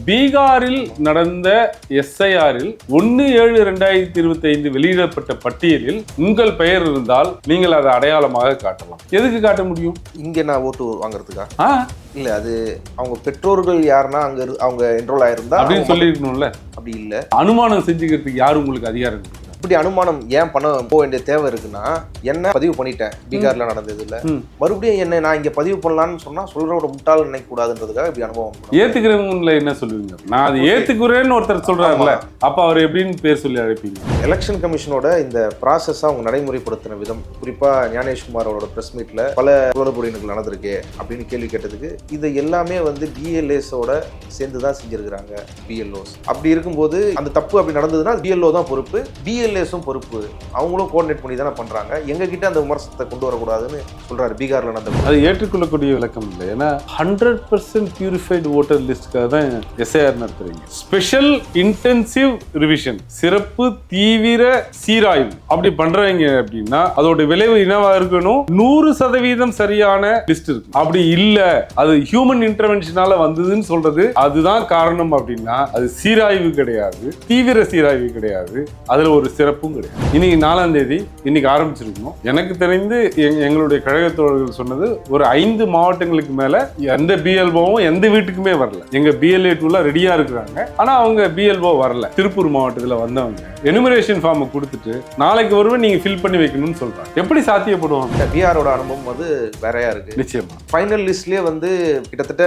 பீகாரில் நடந்த எஸ்ஐஆரில் 1/7/2025 வெளியிடப்பட்ட பட்டியலில் உங்கள் பெயர் இருந்தால் நீங்கள் அதை அடையாளமாக காட்டலாம். எதுக்கு காட்ட முடியும்? இங்க நான் ஓட்டு வாங்குறதுக்கா? இல்ல, அது அவங்க பெற்றோர்கள் யாருன்னா அவங்க என்ரோல் ஆயிருந்தா அப்படின்னு சொல்லிருக்கணும்ல. அப்படி இல்ல, அனுமானம் செஞ்சுக்கிறதுக்கு யாரு உங்களுக்கு அதிகாரம் இருக்கு? இப்படி அனுமானம் ஏன் பண்ண போக வேண்டிய தேவை இருக்குன்னா, என்ன பதிவு பண்ணிட்டேன் பீகார்ல நடந்ததுல, மறுபடியும் என்ன நான் இங்க பதிவு பண்ணலாம்னு சொன்னா சொல்றவங்க முட்டாள் நினைக்க கூடாதுன்றதுக்காக இப்படி அனுபவம். ஏத்துக்கிறவங்கள என்ன சொல்லுவீங்க? நான் அதை ஏத்துக்கிறேன்னு ஒருத்தர் சொல்றாருல்ல, அப்ப அவர் எப்படின்னு பேர் சொல்லி அழைப்பீங்க? எலெக்ஷன் கமிஷனோட இந்த ப்ராசஸ் அவங்க நடைமுறைப்படுத்தின விதம், குறிப்பா ஞானேஷ்குமார் அவரோட பிரஸ் மீட்ல பல குளறுபடிகள் நடந்திருக்கு அப்படின்னு கேள்வி கேட்டதுக்கு, இது எல்லாமே பிஎல்ஏஸோட சேர்ந்துதான் செஞ்சிருக்கிறாங்க பிஎல்ஓஸ். அப்படி இருக்கும்போது அந்த தப்பு அப்படி நடந்ததுன்னா பிஎல்ஓ தான் பொறுப்பு, பிஎல்ஏஸும் பொறுப்பு, அவங்களும் கோஆர்டினேட் பண்ணி தானே பண்றாங்க, எங்க கிட்ட அந்த விமர்சனத்தை கொண்டு வரக்கூடாதுன்னு சொல்றாரு பீகார்ல நடந்த. அது ஏற்றுக்கொள்ளக்கூடிய விளக்கம் இல்லை. ஏன்னா 100% பியூரிஃபைடு ஓட்டர் லிஸ்டுக்காக தான் எஸ்ஐஆர் நடத்துறீங்க. ஸ்பெஷல் இன்டென்சிவ் ரிவிஷன், சிறப்பு தீவிர சீராய்வு அப்படி பண்றீங்க அப்படின்னா அதோட விளைவு என்னவா இருக்கணும்? 100% சரியான லிஸ்ட் இருக்கு. அப்படி இல்ல, அது ஹியூமன் இன்டர்வென்ஷனால வந்ததுன்னு சொல்றது அதுதான் காரணம் அப்படின்னா அது சீராய்வு கிடையாது, தீவிர சீராய்வு கிடையாது, அதுல ஒரு சிறப்பும் கிடையாது. இன்னைக்கு 4ஆம் தேதி, இன்னைக்கு ஆரம்பிச்சிருக்கணும். எனக்கு தெரிந்து எங்களுடைய கழக தோழர்கள் சொன்னது ஒரு 5 மாவட்டங்களுக்கு மேல எந்த பிஎல்ஓவும் எந்த வீட்டுக்குமே வரல. எங்க பிஎல்ஏ டூல ரெடியா இருக்கிறாங்க, ஆனா அவங்க பிஎல்ஓ வரல. திருப்பூர் மாவட்டத்துல வந்தவங்க எனுமரேஷன் ஃபார்ம் கொடுத்துட்டு நாளைக்கு வருவேன் நீங்க ஃபில் பண்ணி வைக்கணும்னு சொல்றாங்க. எப்படி சாத்தியப்படுவாங்க? பிஆரோட அனுபவம் வேறையா இருக்கு. நிச்சயமா ஃபைனல் லிஸ்ட்லயே கிட்டத்தட்ட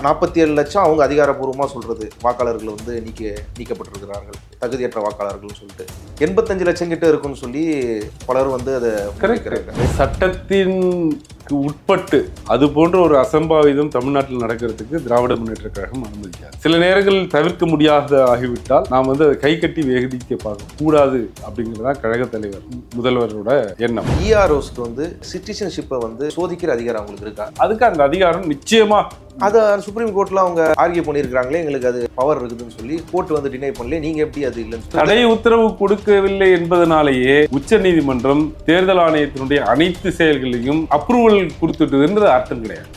47 லட்சம் அவங்க அதிகாரப்பூர்வமா சொல்றது வாக்காளர்கள் நீக்கப்பட்டிருக்கிறார்கள், தகுதியற்ற வாக்காளர்கள் சொல்லிட்டு 85 லட்சம் கிட்ட இருக்குன்னு சொல்லி பலர் அதை சட்டத்தின் உட்பட்டு அது போன்ற ஒரு அசம்பாவிதம் தமிழ்நாட்டில் நடக்கிறதுக்கு திராவிட முன்னேற்ற கழகம் அனுமதிக்காது. சில நேரங்களில் தவிர்க்க முடியாத ஆகிவிட்டால் நாம் அதை கை கட்டி வேகடிக்க பார்க்க கூடாது அப்படிங்கிறதா கழக தலைவர் முதல்வரோட எண்ணம். இஆர்ஓஸ்க்கு சிட்டிசன்ஷிப்பை சோதிக்கிற அதிகாரம் அவங்களுக்கு இருக்கா? அதுக்கு அந்த அதிகாரம் நிச்சயமா அதை சுப்ரீம் கோர்ட்ல அவங்க ஆர்கியூ பண்ணியிருக்காங்களே, எங்களுக்கு அது பவர் இருக்குதுன்னு சொல்லி கோர்ட் டினை பண்ணல. நீங்க எப்படி அது இல்லைன்னு தடை உத்தரவு கொடுக்கவில்லை என்பதனாலேயே உச்ச நீதிமன்றம் தேர்தல் ஆணையத்தினுடைய அனைத்து செயல்களையும் அப்ரூவல் கொடுத்துட்டு அர்த்தம் கிடையாது.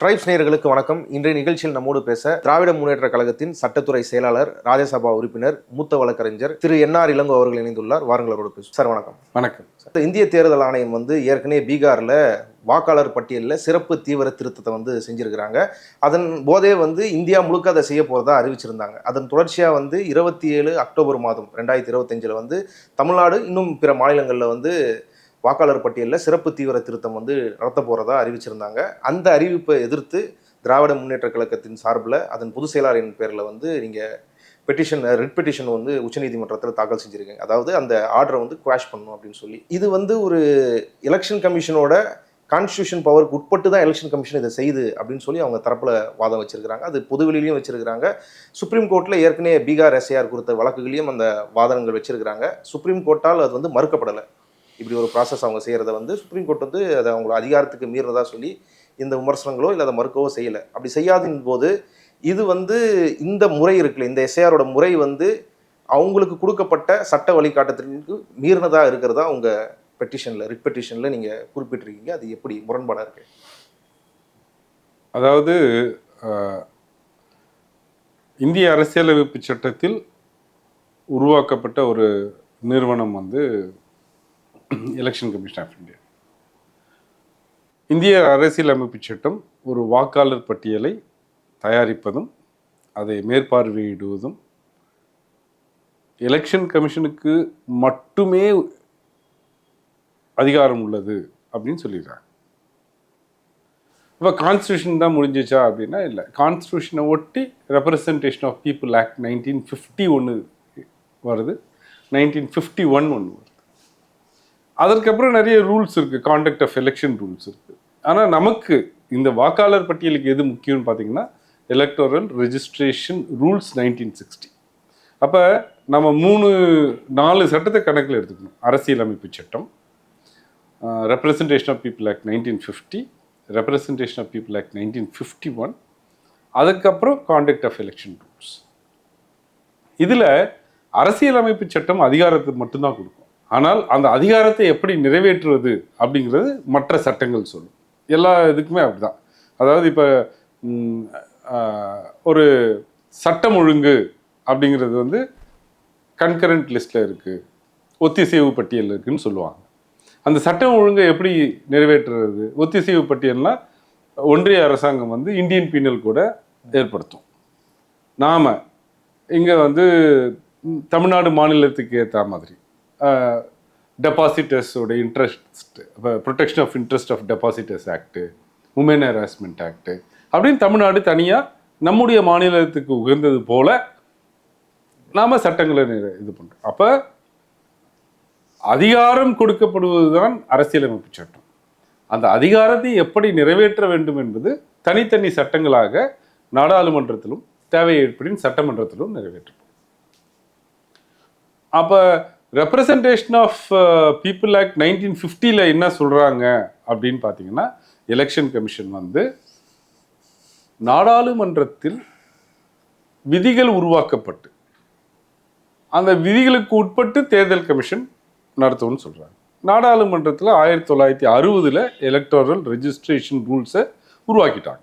ட்ரைப்ஸ் நேயர்களுக்கு வணக்கம். இன்றைய நிகழ்ச்சியில் நம்மோடு பேச திராவிட முன்னேற்ற கழகத்தின் சட்டத்துறை செயலாளர், ராஜ்யசபா உறுப்பினர், மூத்த வழக்கறிஞர் திரு என்ஆர் இளங்கோ அவர்கள் இணைந்துள்ளார். வாருங்கள் அவரோடு பேசுவோம். சார் வணக்கம். வணக்கம். இந்திய தேர்தல் ஆணையம் ஏற்கனவே பீகார்ல வாக்காளர் பட்டியலில் சிறப்பு தீவிர திருத்தத்தை செஞ்சிருக்கிறாங்க. அதன் போதே இந்தியா முழுக்க அதை செய்ய போறதா அறிவிச்சிருந்தாங்க. அதன் தொடர்ச்சியா 27 அக்டோபர் மாதம் 2025 தமிழ்நாடு இன்னும் பிற மாநிலங்களில் வாக்காளர் பட்டியலில் சிறப்பு தீவிர திருத்தம் நடத்த போறதா அறிவிச்சிருந்தாங்க. அந்த அறிவிப்பை எதிர்த்து திராவிட முன்னேற்ற கழகத்தின் சார்பில் அதன் பொதுச் செயலாளரின் பேரில் நீங்க ரிட் பெட்டிஷன் உச்சநீதிமன்றத்தில் தாக்கல் செஞ்சிருக்கீங்க. அதாவது அந்த ஆர்டரை குவாஷ் பண்ணணும் அப்படின்னு சொல்லி. இது ஒரு எலெக்ஷன் கமிஷனோட கான்ஸ்டியூஷன் பவருக்கு உட்பட்டு தான் எலெக்ஷன் கமிஷன் இதை செய்யுது அப்படின்னு சொல்லி அவங்க தரப்புல வாதம் வச்சிருக்காங்க. அது பொதுவெளியிலையும் வச்சிருக்காங்க. சுப்ரீம் கோர்ட்ல ஏற்கனவே பீகார் எஸ்ஐஆர் குறித்த வழக்குகளையும் அந்த வாதங்கள் வச்சிருக்காங்க. சுப்ரீம் கோர்ட்டால் அது மறுக்கப்படலை. இப்படி ஒரு ப்ராசஸ் அவங்க செய்கிறத சுப்ரீம் கோர்ட் அதை அவங்களோட அதிகாரத்துக்கு மீறினதா சொல்லி இந்த விமர்சனங்களோ இல்லை அதை மறுக்கவோ செய்யலை. அப்படி செய்யாதின் போது இது இந்த முறை இருக்குல்ல, இந்த எஸ்ஐஆரோட முறை அவங்களுக்கு கொடுக்கப்பட்ட சட்ட வழிகாட்டத்திற்கு மீறினதாக இருக்கிறதா அவங்க ரிட் பெட்டிஷன்ல நீங்க குறிப்பிட்டிருக்கீங்க. அது எப்படி முரண்பாடா இருக்கு? அதாவது இந்திய அரசியலமைப்பு சட்டத்தில் உருவாக்கப்பட்ட ஒரு நிறுவனம் எலெக்ஷன் கமிஷன் ஆஃப் இந்தியா. இந்திய அரசியலமைப்பு சட்டம் ஒரு வாக்காளர் பட்டியலை தயாரிப்பதும் அதை மேற்பார்வையிடுவதும் எலெக்ஷன் கமிஷனுக்கு மட்டுமே அதிகாரம் உள்ளது அப்படின்னு சொல்லிடுறாங்க. இப்போ கான்ஸ்டியூஷன் தான் முடிஞ்சிச்சா அப்படின்னா இல்லை. கான்ஸ்டியூஷனை ஒட்டி ரெப்ரசன்டேஷன் ஆஃப் பீப்புள் ஆக்ட் 1951 வருது, 1951 வருது. அதற்கப்புறம் நிறைய ரூல்ஸ் இருக்குது, கான்டக்ட் ஆஃப் எலெக்ஷன் ரூல்ஸ் இருக்குது. ஆனால் நமக்கு இந்த வாக்காளர் பட்டியலுக்கு எது முக்கியம்னு பார்த்தீங்கன்னா எலக்டோரல் ரெஜிஸ்ட்ரேஷன் ரூல்ஸ் 1960. அப்போ நம்ம 4 சட்டத்தை கணக்கில் எடுத்துக்கணும். அரசியலமைப்பு சட்டம், representation of people act 1950, representation of people act 1951, அதுக்கப்புறம் கான்டக்ட் ஆஃப் எலெக்ஷன் ரூல்ஸ். இதில் அரசியலமைப்பு சட்டம் அதிகாரத்தை மட்டும்தான் கொடுக்கும். ஆனால் அந்த அதிகாரத்தை எப்படி நிறைவேற்றுவது அப்படிங்கிறது மற்ற சட்டங்கள் சொல்லும். எல்லா இதுக்குமே அப்படிதான். அதாவது இப்போ ஒரு சட்டம் ஒழுங்கு அப்படிங்கிறது வந்து கன்கரண்ட் லிஸ்ட்டில் இருக்குது, ஒத்திசைவு பட்டியல் இருக்குன்னு சொல்லுவாங்க. அந்த சட்டம் ஒழுங்கை எப்படி நிறைவேற்றுறது? ஒத்திசைவு பட்டியல்னால் ஒன்றிய அரசாங்கம் வந்து இந்தியன் பீனல் கூட ஏற்படுத்தும். நாம் இங்கே வந்து தமிழ்நாடு மாநிலத்துக்கு ஏற்ற மாதிரி டெபாசிட்டர்ஸோட interest, protection of interest of depositors act, woman harassment act அப்படின்னு தமிழ்நாடு தனியாக நம்முடைய மாநிலத்துக்கு உகந்தது போல நாம் சட்டங்களை இது பண்ணுறோம். அப்போ அதிகாரம் கொடுக்கப்படுவது தான் அரசியலமைப்பு சட்டம். அந்த அதிகாரத்தை எப்படி நிறைவேற்ற வேண்டும் என்பது தனித்தனி சட்டங்களாக நாடாளுமன்றத்திலும் தேவை ஏற்படின் சட்டமன்றத்திலும் நிறைவேற்றப்படும். அப்போ ரெப்ரசன்டேஷன் ஆஃப் பீப்புள் ஆக்ட் 1950 என்ன சொல்கிறாங்க அப்படின்னு பார்த்தீங்கன்னா, எலெக்ஷன் கமிஷன் வந்து நாடாளுமன்றத்தில் விதிகள் உருவாக்கப்பட்டு அந்த விதிகளுக்கு உட்பட்டு தேர்தல் கமிஷன் நடத்தும்னு சொல்கிறாங்க. நாடாளுமன்றத்தில் 1960 எலக்டோரல் ரெஜிஸ்ட்ரேஷன் ரூல்ஸை உருவாக்கிட்டாங்க.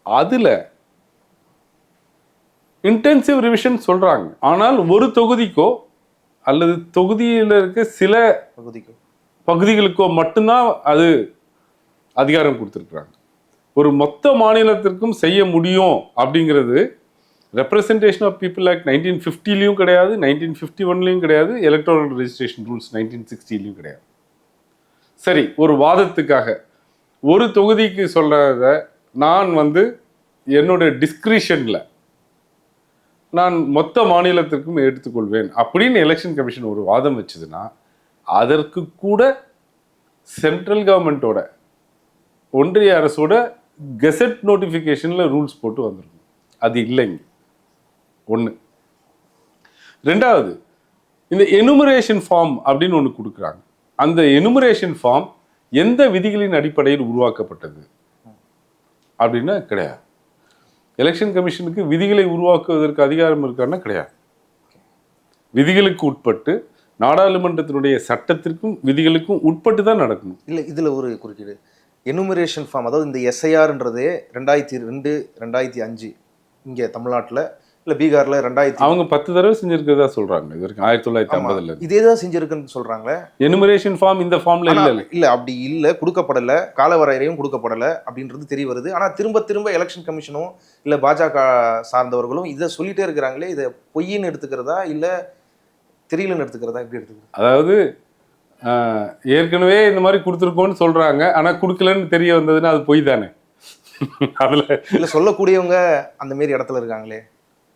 அதில் இன்டென்சிவ் ரிவிஷன் சொல்கிறாங்க. ஆனால் ஒரு தொகுதிக்கோ அல்லது தொகுதியில் இருக்க சில பகுதிகளுக்கோ மட்டும்தான் அது அதிகாரம் கொடுத்துருக்குறாங்க. ஒரு மொத்த மாநிலத்திற்கும் செய்ய முடியும் அப்படிங்கிறது ரெப்ரசன்டேஷன் ஆஃப் பீப்புள் ஆக்ட் 1950 கிடையாது, 1951 கிடையாது, எலக்ட்ரல் ரெஜிஸ்ட்ரேஷன் ரூல்ஸ் 1960 கிடையாது. சரி, ஒரு வாதத்துக்காக ஒரு தொகுதிக்கு சொல்றத நான் வந்து என்னோட டிஸ்கிரிஷனில் நான் மொத்த மாநிலத்திற்கும் எடுத்துக்கொள்வேன் அப்படின்னு எலெக்ஷன் கமிஷன் ஒரு வாதம் வச்சதுன்னா அதற்கு கூட சென்ட்ரல் கவர்மெண்ட்டோட ஒன்றிய அரசோட கெசட் நோட்டிஃபிகேஷனில் ரூல்ஸ் போட்டு வந்திருக்கும். அது இல்லைங்க. ஒன்று. ரெண்டாவது, இந்த எனுமரேஷன் ஃபார்ம் அப்படின்னு ஒன்று கொடுக்குறாங்க. அந்த எனுமரேஷன் ஃபார்ம் எந்த விதிகளின் அடிப்படையில் உருவாக்கப்பட்டது அப்படின்னா கிடையாது. எலெக்ஷன் கமிஷனுக்கு விதிகளை உருவாக்குவதற்கு அதிகாரம் இருக்கான்னா கிடையாது. விதிகளுக்கு உட்பட்டு நாடாளுமன்றத்தினுடைய சட்டத்திற்கும் விதிகளுக்கும் உட்பட்டு தான் நடக்கணும். இல்லை, இதில் ஒரு குறுக்கீடு. எனுமரேஷன் ஃபார்ம், அதாவது இந்த எஸ்ஐஆர்ன்றதே 2002, 2005 இங்கே தமிழ்நாட்டில், இல்லை பீகாரில் 2000 அவங்க 10 தடவை செஞ்சிருக்கிறதா சொல்றாங்க. இது வரைக்கும் 1950 இதே தான் செஞ்சிருக்குன்னு சொல்றாங்களே. எனுமரேஷன் ஃபார்ம் இந்த ஃபார்ம்ல இல்ல அப்படி இல்லை, கொடுக்கப்படலை, காலவரையறையும் கொடுக்கப்படலை அப்படின்றது தெரிய வருது. ஆனால் திரும்ப திரும்ப எலெக்ஷன் கமிஷனும் இல்லை பாஜக சார்ந்தவர்களும் இதை சொல்லிட்டே இருக்கிறாங்களே. இதை பொய்ன்னு எடுத்துக்கிறதா இல்லை தெரியலன்னு எடுத்துக்கிறதா, எப்படி எடுத்துக்கிறது? அதாவது ஏற்கனவே இந்த மாதிரி கொடுத்துருக்கோன்னு சொல்றாங்க, ஆனா கொடுக்கலன்னு தெரிய வந்ததுன்னா அது பொய் தானே. அதுல இல்லை சொல்லக்கூடியவங்க அந்த மாரி இடத்துல இருக்காங்களே,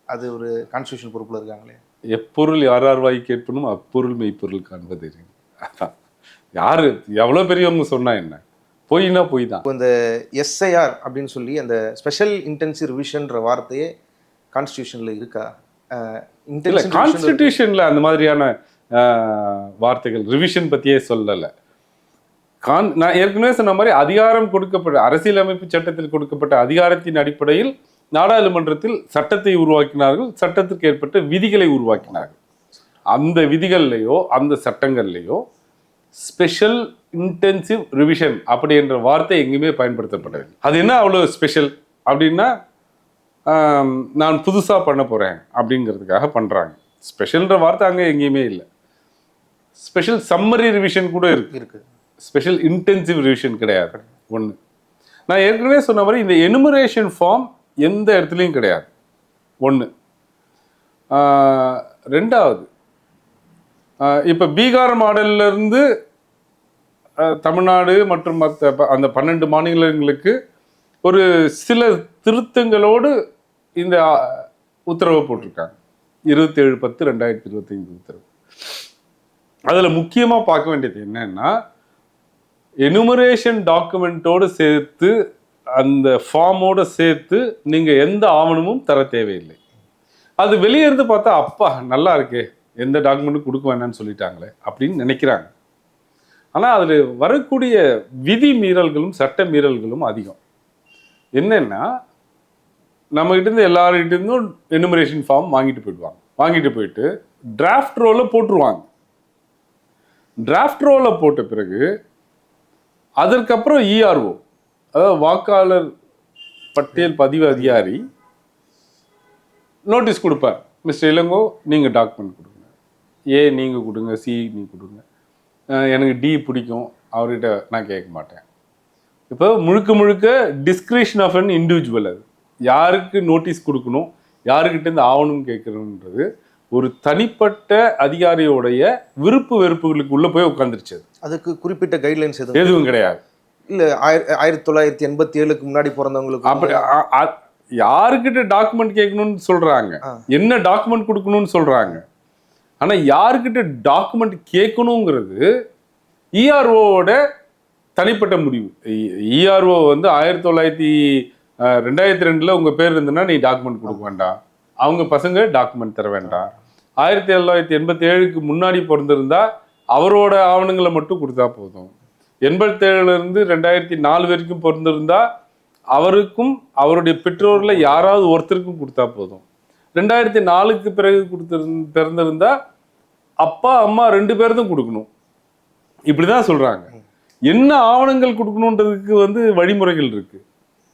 அது ஒரு கான்ஸ்டியூஷன் பொறுப்புல இருக்காங்களே. எப்பொருள் யாரார் வாய் கேட்பனும் அப்பொருள் மெய்ப்பொருள் காண்பது. அதான் யாரு எவ்வளோ பெரியவங்க சொன்னா என்ன, பொய்னா பொய் தான். இப்போ இந்த எஸ்ஐஆர் அப்படின்னு சொல்லி அந்த ஸ்பெஷல் இன்டென்சிவ் ரிவிஷன்ற வார்த்தையே கான்ஸ்டியூஷன்ல இருக்கா? கான்ஸ்டிடியூஷன்ல அந்த மாதிரியான வார்த்தைகள் ரிவிஷன் பத்தியே சொல்லலை. நான் ஏற்கனவே சொன்ன மாதிரி அதிகாரம் கொடுக்கப்பட்ட அரசியலமைப்பு சட்டத்தில் கொடுக்கப்பட்ட அதிகாரத்தின் அடிப்படையில் நாடாளுமன்றத்தில் சட்டத்தை உருவாக்கினார்கள், சட்டத்திற்கு ஏற்பட்ட விதிகளை உருவாக்கினார்கள். அந்த விதிகள்லையோ அந்த சட்டங்கள்லையோ ஸ்பெஷல் இன்டென்சிவ் ரிவிஷன் அப்படி என்ற வார்த்தை எங்கேயுமே பயன்படுத்தப்படவில்லை. அது என்ன அவ்வளோ ஸ்பெஷல் அப்படின்னா, நான் புதுசாக பண்ண போகிறேன் அப்படிங்கிறதுக்காக பண்ணுறாங்க. ஸ்பெஷல்ன்ற வார்த்தை அங்கே எங்கேயுமே இல்லை. ஸ்பெஷல் சம்மரி ரிவிஷன் கூட இருக்கு, ஸ்பெஷல் இன்டென்சிவ் ரிவிஷன் கிடையாது. ஒன்று. நான் ஏற்கனவே சொன்ன மாதிரி இந்த எனுமரேஷன் ஃபார்ம் எந்த இடத்துலையும் கிடையாது. ஒன்று. ரெண்டாவது, இப்போ பீகார் மாடல்லேருந்து தமிழ்நாடு மற்றும் மற்ற அந்த 12 மாநிலங்களுக்கு ஒரு சில திருத்தங்களோடு இந்த உத்தரவை போட்டிருக்காங்க. 27/10/2025 உத்தரவு. அதில் முக்கியமாக பார்க்க வேண்டியது என்னன்னா, எனுமரேஷன் டாக்குமெண்ட்டோடு சேர்த்து அந்த ஃபார்மோடு சேர்த்து நீங்கள் எந்த ஆவணமும் தர தேவையில்லை. அது வெளியே இருந்து பார்த்தா அப்பா நல்லா இருக்கே, எந்த டாக்குமெண்ட்டும் கொடுக்க வேண்டாம்னு சொல்லிட்டாங்களே அப்படின்னு நினைக்கிறாங்க. ஆனால் அதில் வரக்கூடிய விதி மீறல்களும் சட்ட மீறல்களும் அதிகம். என்னன்னா, நம்மகிட்ட எல்லார்கிட்டேருந்தும் எனுமரேஷன் ஃபார்ம் வாங்கிட்டு போயிடுவாங்க. வாங்கிட்டு போயிட்டு டிராஃப்ட் ரோலில் போட்டுருவாங்க. டிராஃப்ட் ரோலில் போட்ட பிறகு அதற்கப்புறம் இஆர்ஓ, அதாவது வாக்காளர் பட்டியல் பதிவு அதிகாரி நோட்டீஸ் கொடுப்பார். மிஸ்டர் இளங்கோ நீங்கள் டாக்குமெண்ட் கொடுங்க, ஏ நீங்கள் கொடுங்க, சி நீங்கள் கொடுங்க, எனக்கு டி பிடிக்கும் அவர்கிட்ட நான் கேட்க மாட்டேன். இப்போ முழுக்க முழுக்க டிஸ்கிரிஷன் ஆஃப் அன் இண்டிவிஜுவல். அது யாருக்கு நோட்டீஸ் கொடுக்கணும், யாருக்கிட்ட இருந்து ஆவணம் கேட்கணுன்றது ஒரு தனிப்பட்ட அதிகாரியோடைய விருப்பு வெறுப்புகளுக்கு உள்ள போய் உட்காந்துருச்சு. அதுக்கு குறிப்பிட்ட கைட்லைன்ஸ் எதுவும் கிடையாது. இல்ல 1987க்கு முன்னாடி பிறந்தவங்களுக்கு அப்படி யாருக்கிட்ட டாக்குமெண்ட் கேட்கணும்னு சொல்றாங்க, என்ன டாக்குமெண்ட் கொடுக்கணும்னு சொல்றாங்க. ஆனா யாருக்கிட்ட டாக்குமெண்ட் கேட்கணுங்கிறது இஆர்ஓவோட தனிப்பட்ட முடிவு. இஆர்ஓ வந்து 2002 உங்க பேர் இருந்ததுன்னா நீ டாக்குமெண்ட் கொடுக்க வேண்டாம், அவங்க பசங்க டாக்குமெண்ட் தர வேண்டாம். 1987க்கு முன்னாடி பிறந்திருந்தா அவரோட ஆவணங்களை மட்டும் கொடுத்தா போதும். 87ல இருந்து 2004 வரைக்கும் பிறந்திருந்தா அவருக்கும் அவருடைய பெற்றோர்ல யாராவது ஒருத்தருக்கும் கொடுத்தா போதும். 2004க்கு பிறகு பிறந்திருந்தா அப்பா அம்மா 2 பேருக்கும் கொடுக்கணும். இப்படிதான் சொல்றாங்க. என்ன ஆவணங்கள் கொடுக்கணுன்றதுக்கு வந்து வழிமுறைகள் இருக்கு.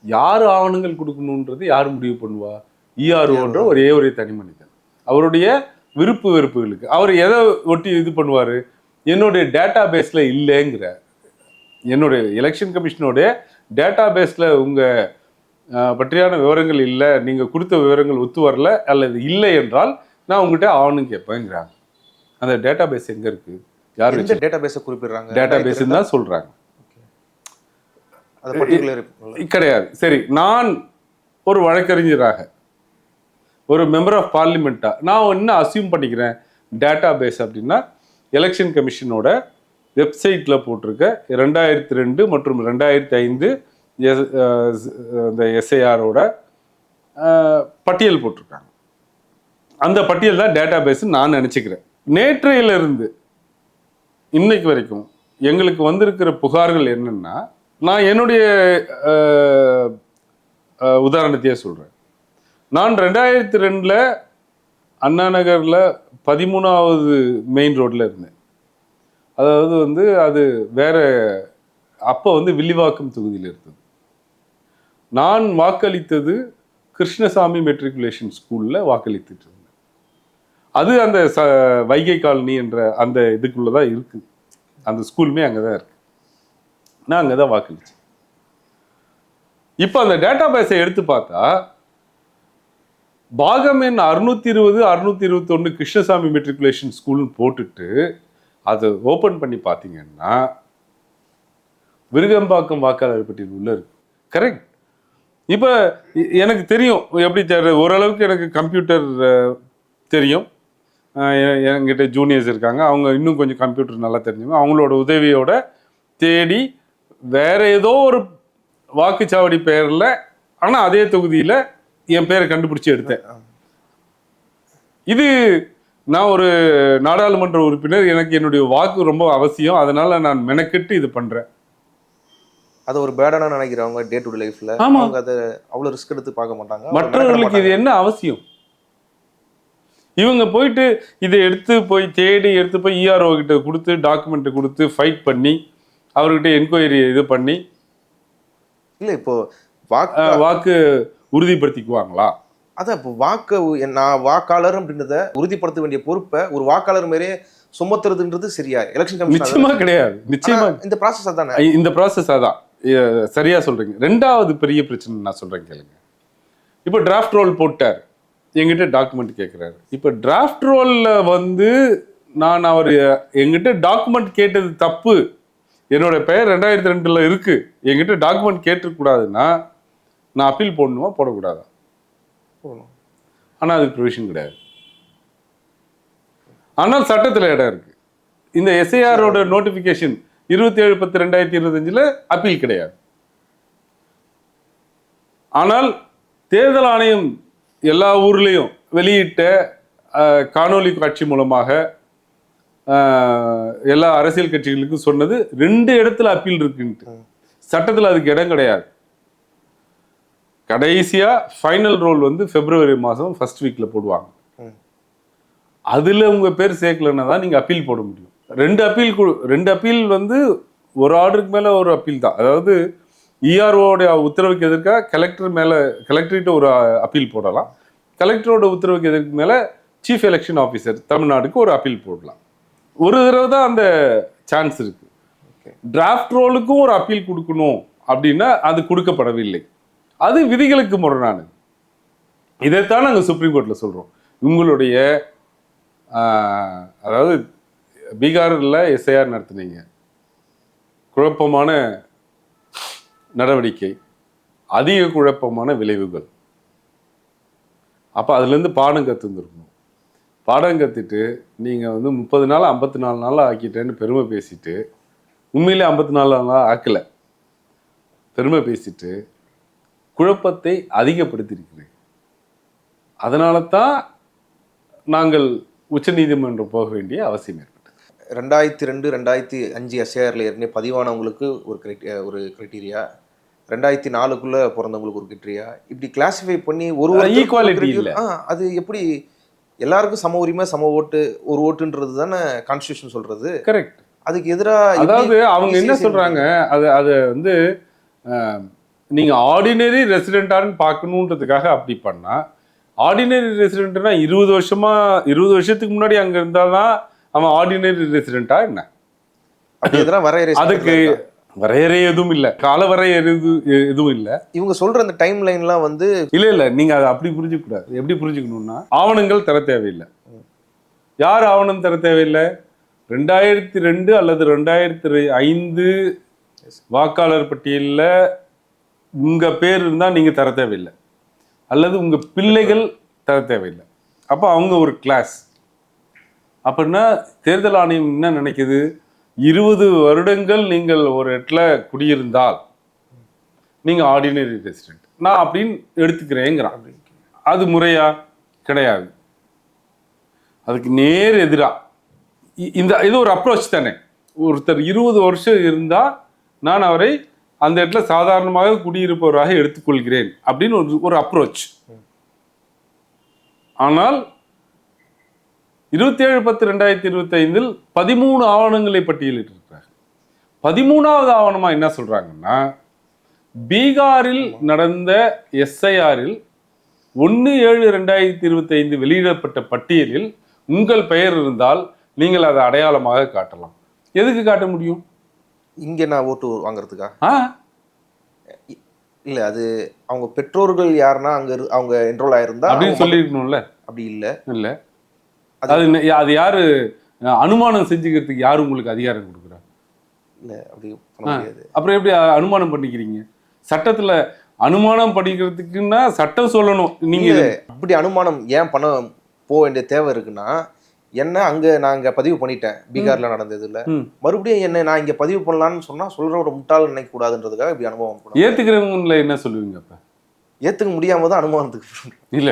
யாரு ஆவணங்கள் கொடுக்கணுன்றது யார் முடிவு பண்ணுவா? இஆர்ஓன்ற ஒரே தனி மனிதன். அவருடைய விருப்பு வெறுப்புகளுக்கு அவர் எதை ஒட்டி இது பண்ணுவாரு? என்னுடைய டேட்டா பேஸ்ல இல்லைங்கிற, என்னுடைய எலெக்ஷன் கமிஷனோடைய டேட்டா பேஸ்ல உங்க பற்றியான விவரங்கள் இல்லை, நீங்க கொடுத்த விவரங்கள் ஒத்து வரல அல்லது இல்லை என்றால் நான் உங்ககிட்ட ஆவணம் கேட்பேங்கிறாங்க. அந்த டேட்டா பேஸ் எங்க இருக்கு? யார் டேட்டா பேஸை குறிப்பிடுறாங்க? டேட்டா பேஸ் தான் சொல்றாங்க, அது பர்டிகுலர் கிடையாது. சரி, நான் ஒரு வழக்கறிஞராக, ஒரு மெம்பர் ஆஃப் பார்லிமெண்ட்டா நான் என்ன அசியூம் பண்ணிக்கிறேன்? டேட்டா பேஸ் அப்படின்னா எலெக்ஷன் கமிஷனோட வெப்சைட்ல போட்டிருக்க 2002 மற்றும் 2005 இந்த எஸ்ஐஆரோட பட்டியல் போட்டிருக்காங்க. அந்த பட்டியல் தான் டேட்டா பேஸ் நான் நினைச்சுக்கிறேன். நேற்றையிலிருந்து இன்னைக்கு வரைக்கும் எங்களுக்கு வந்திருக்கிற புகார்கள் என்னன்னா, நான் என்னுடைய உதாரணத்தையே சொல்றேன். நான் 2002 அண்ணா நகர்ல 13வது மெயின் ரோட்ல இருந்தேன். அதாவது வந்து அது வேற, அப்போ வந்து வில்லிவாக்கம் தொகுதியில் இருந்தது. நான் வாக்களித்தது கிருஷ்ணசாமி மெட்ரிகுலேஷன் ஸ்கூல்ல வாக்களித்துட்டு இருந்தேன். அது அந்த வைகை காலனி என்ற அந்த இதுக்குள்ளதான் இருக்கு. அந்த ஸ்கூலுமே அங்கதான் இருக்கு. நான் அங்கதான் வாக்களிச்சேன். இப்ப அந்த டேட்டா பேஸை எடுத்து பார்த்தா பாகம் எண் 620 621 கிருஷ்ணசாமி மெட்ரிகுலேஷன் ஸ்கூல்னு போட்டுட்டு அதை ஓபன் பண்ணி பார்த்தீங்கன்னா விருகம்பாக்கம் வாக்காளர் பட்டியல் உள்ள இருக்கு. கரெக்ட். இப்ப எனக்கு தெரியும் எப்படி ஓரளவுக்கு எனக்கு கம்ப்யூட்டர் தெரியும். என்கிட்ட ஜூனியர்ஸ் இருக்காங்க, அவங்க இன்னும் கொஞ்சம் கம்ப்யூட்டர் நல்லா தெரிஞ்சவங்க. அவங்களோட உதவியோட தேடி வேற ஏதோ ஒரு வாக்குச்சாவடி பெயர்ல, ஆனா அதே தொகுதியில என் பேரை கண்டுபிடிச்சு எடுத்தேன். இது நான் ஒரு நாடாளுமன்ற உறுப்பினர், எனக்கு என்னுடைய வாக்கு ரொம்ப அவசியம், அதனால நான் மெனக்கெட்டு இது பண்றேன். அது ஒரு பேடானா நினைக்கிறவங்க டே டு டே லைஃப்ல அவங்க அதை அவ்வளவு ரிஸ்க் எடுத்து பார்க்க மாட்டாங்க. மற்றவர்களுக்கு இது என்ன அவசியம்? இவங்க போயிட்டு இதை எடுத்து போய் தேடி எடுத்து போய் இஆர்ஓ கிட்ட கொடுத்து டாக்குமெண்ட் கொடுத்து ஃபைட் பண்ணி அவர்கிட்ட என்கொயரி இது பண்ணி இல்ல இப்போ வாக்கு உறுதிப்படுத்திக்குவாங்களா? அதான் இப்போ நான் வாக்காளர் அப்படின்றத உறுதிப்படுத்த வேண்டிய பொறுப்பை ஒரு வாக்காளர் மாதிரியே சுமத்துறதுன்றது சரியா? எலெக்ஷன் கமிஷன் நிச்சயமா கிடையாது. நிச்சயமா இந்த ப்ராசஸ் அதானே. இந்த ப்ராசஸ் அதான். சரியா சொல்றீங்க. ரெண்டாவது பெரிய பிரச்சனை நான் சொல்றேன் கேளுங்க. இப்போ டிராஃப்ட் ரோல் போட்டார், எங்கிட்ட டாக்குமெண்ட் கேட்கிறாரு. இப்போ டிராஃப்ட் ரோல்ல வந்து நான் அவர் எங்கிட்ட டாக்குமெண்ட் கேட்டது தப்பு, என்னோட பெயர் 2002 இருக்கு, என்கிட்ட டாக்குமெண்ட் கேட்டுக்கூடாதுன்னா நான் அப்பீல் போடணுமா போடக்கூடாதா? ஆனால் அதுக்கு ப்ரொவிஷன் கிடையாது. ஆனால் சட்டத்தில் இடம் இருக்கு. இந்த எஸ்ஐஆரோட நோட்டிஃபிகேஷன் 27/10/2025 அப்பீல் கிடையாது. ஆனால் தேர்தல் ஆணையம் எல்லா ஊர்லேயும் வெளியிட்ட காணொலி காட்சி மூலமாக எல்லா அரசியல் கட்சிகளுக்கும் சொன்னது 2 இடத்துல அப்பீல் இருக்குன்ட்டு. சட்டத்தில் அதுக்கு இடம் கிடையாது. கடைசியா ஃபைனல் ரோல் வந்து February மாதம் ஃபர்ஸ்ட் வீக்ல போடுவாங்க. அதுல உங்க பேர் சேர்க்கலன்னா தான் நீங்க அப்பீல் போட முடியும். 2 அப்பீல் வந்து ஒரு ஆர்டருக்கு மேல ஒரு அப்பீல் தான். அதாவது இஆர்ஓடைய உத்தரவுக்கு எதிர்க்க கலெக்டர் மேல கலெக்டர்கிட்ட ஒரு அப்பீல் போடலாம். கலெக்டரோட உத்தரவுக்கு எதிர்க்கு மேல சீஃப் எலெக்ஷன் ஆஃபீஸர் தமிழ்நாடுக்கு ஒரு அப்பீல் போடலாம். ஒரு தடவை தான் அந்த சான்ஸ் இருக்கு. டிராஃப்ட் ரோலுக்கும் ஒரு அப்பீல் கொடுக்கணும் அப்படின்னா அது கொடுக்கப்படவில்லை. அது விதிகளுக்கு முரணானது. இதைத்தான் நாங்கள் சுப்ரீம் கோர்ட்ல சொல்றோம். உங்களுடைய அதாவது பீகாரில் எஸ்ஐஆர் நடத்துனீங்க, குழப்பமான நடவடிக்கை, அதிக குழப்பமான விளைவுகள். அப்போ அதுலேருந்து பாடம் கற்றுந்துருக்கணும். பாடம் கற்றுட்டு நீங்கள் வந்து 30 நாள் 54 நாள் ஆக்கிட்டேன்னு பெருமை பேசிட்டு, உண்மையிலே 54 நாள் ஆக்கலை, பெருமை பேசிட்டு குழப்பத்தை அதிகப்படுத்தியிருக்கிறேன். அதனால தான் நாங்கள் உச்சநீதிமன்றம் போக வேண்டிய அவசியம் ஏற்பட்டது. 2002, 2005 எஸ்ஐஆர்ல ஏற்கனவே பதிவானவங்களுக்கு ஒரு கிரைட்டீரியா, 2004க்குள்ள பிறந்தவங்களுக்கு ஒரு கிரைட்டீரியா, இப்படி கிளாசிஃபை பண்ணி ஒரு ஈக்குவாலிட்டி இல்லை. அது எப்படி எல்லாருக்கும் சம உரிமை சம ஓட்டு ஒரு ஓட்டுன்றது தானே கான்ஸ்டியூஷன் சொல்றது. கரெக்ட். அதுக்கு எதிராக அதாவது அவங்க என்ன சொல்றாங்க, அது வந்து நீங்க ஆர்டினரி ரெசிடென்டான்னு பார்க்கணுன்றதுக்காக அப்படி பண்ணா, ஆர்டினரி ரெசிடென்ட்னா 20 வருஷத்துக்கு முன்னாடி அங்க இருந்தாதான் அவன் ஆர்டினரி ரெசிடென்டா என்ன? அதுக்கு வரையறை எதுவும் இல்லை, கால வரையறை எதுவும் இல்லை. இவங்க சொல்ற அந்த டைம் லைன்லாம் வந்து இல்ல நீங்க அதை அப்படி புரிஞ்சுக்க கூடாது. எப்படி புரிஞ்சுக்கணும்னா, ஆவணங்கள் தர தேவையில்லை. யார் ஆவணம் தர தேவையில்லை? 2002 அல்லது 2005 வாக்காளர் பட்டியலில் உங்க பேர் இருந்தா நீங்க தர தேவையில்லை, அல்லது உங்க பிள்ளைகள் தர தேவையில்லை. அப்போ அவங்க ஒரு கிளாஸ். அப்படின்னா தேர்தல் ஆணையம் என்ன நினைக்குது, 20 வருடங்கள் நீங்கள் ஒரு இடத்துல குடியிருந்தால் நீங்க ஆர்டினரி ரெசிடென்ட் நான் அப்படின்னு எடுத்துக்கிறேங்கிறான். அது முறையா? கிடையாது. அதுக்கு நேர் எதிரா இது ஒரு அப்ரோச் தானே. ஒருத்தர் 20 வருஷம் இருந்தா நான் அவரை அந்த இடத்துல சாதாரணமாக குடியிருப்பவராக எடுத்துக்கொள்கிறேன் அப்படின்னு ஒரு அப்ரோச். ஆனால் 27/10/2025 13 ஆவணங்களை பட்டியலிட்டிருக்கிறார். 13வது ஆவணமா என்ன சொல்றாங்கன்னா, பீகாரில் நடந்த எஸ்ஐஆரில் 1/7/2025 வெளியிடப்பட்ட பட்டியலில் உங்கள் பெயர் இருந்தால் நீங்கள் அதை அடையாளமாக காட்டலாம். எதுக்கு காட்ட முடியும்? இங்க நான் ஓட்டு வாங்குறதுக்கா? இல்ல, அது அவங்க பெற்றோர்கள் யாருன்னா அங்க அவங்க என்ரோல் ஆயிருந்தா அப்படின்னு சொல்லிருக்கணும்ல. அப்படி இல்ல அது யாரு அனுமானம் செஞ்சுக்கிறதுக்கு யாரு உங்களுக்கு அதிகாரம் கொடுக்குறா? இல்ல, அப்படி பண்ண முடியாது. அப்புறம் எப்படி அனுமானம் பண்ணிக்கிறீங்க? சட்டத்துல அனுமானம் பண்ணிக்கிறதுக்குன்னா சட்டம் சொல்லணும். நீங்க அப்படி அனுமானம் ஏன் பண்ண போக வேண்டிய தேவை இருக்குன்னா, என்ன அங்க நான் இங்க பதிவு பண்ணிட்டேன் பீகார்ல நடந்ததுல, மறுபடியும் என்ன நான் இங்க பதிவு பண்ணலாம்னு சொன்னா சொல்ற ஒரு முட்டாள் நினைக்க கூடாதுன்றதுக்காக இப்படி அனுபவம். ஏத்துக்கிறவங்கள என்ன சொல்லுவீங்க? அப்ப ஏத்துக்க முடியாம தான் அனுமானத்துக்கு இல்ல,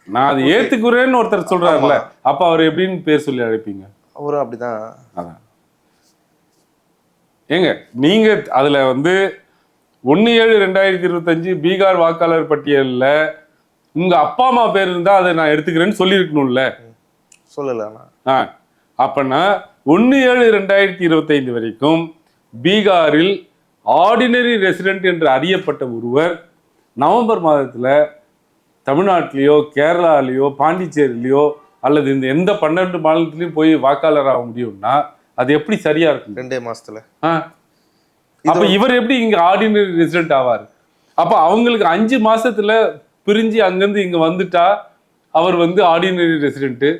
நான் அதை ஏத்துக்குறேன்னு ஒருத்தர் சொல்றாருல்ல, அப்ப அவர் எப்படின்னு பேர் சொல்லி அழைப்பீங்க? அவரும் அப்படிதான். அதான் ஏங்க, நீங்க அதுல வந்து 1/7/2025 பீகார் வாக்காளர் பட்டியல்ல உங்க அப்பா அம்மா பேர் இருந்தா அதை நான் எடுத்துக்கிறேன்னு சொல்லியிருக்கணும்ல. சொல்லல. அப்பனா 1/7/2025 வரைக்கும் பீகாரில் ஆர்டினரி ரெசிடென்ட் என்று அறியப்பட்ட ஒருவர் நவம்பர் மாதத்துல தமிழ்நாட்டிலேயோ கேரளாலேயோ பாண்டிச்சேரியிலையோ அல்லது இந்த எந்த 12 மாநிலத்திலையும் போய் வாக்காளர் ஆக முடியும்னா அது எப்படி சரியா இருக்கும்? 2 மாசத்துல. அப்ப இவர் எப்படி இங்க ஆர்டினரி ரெசிடென்ட் ஆவார்? அப்ப அவங்களுக்கு 5 மாசத்துல பிரிஞ்சு அங்கிருந்து இங்க வந்துட்டா அவர் வந்து ஆர்டினரி ரெசிடென்ட்.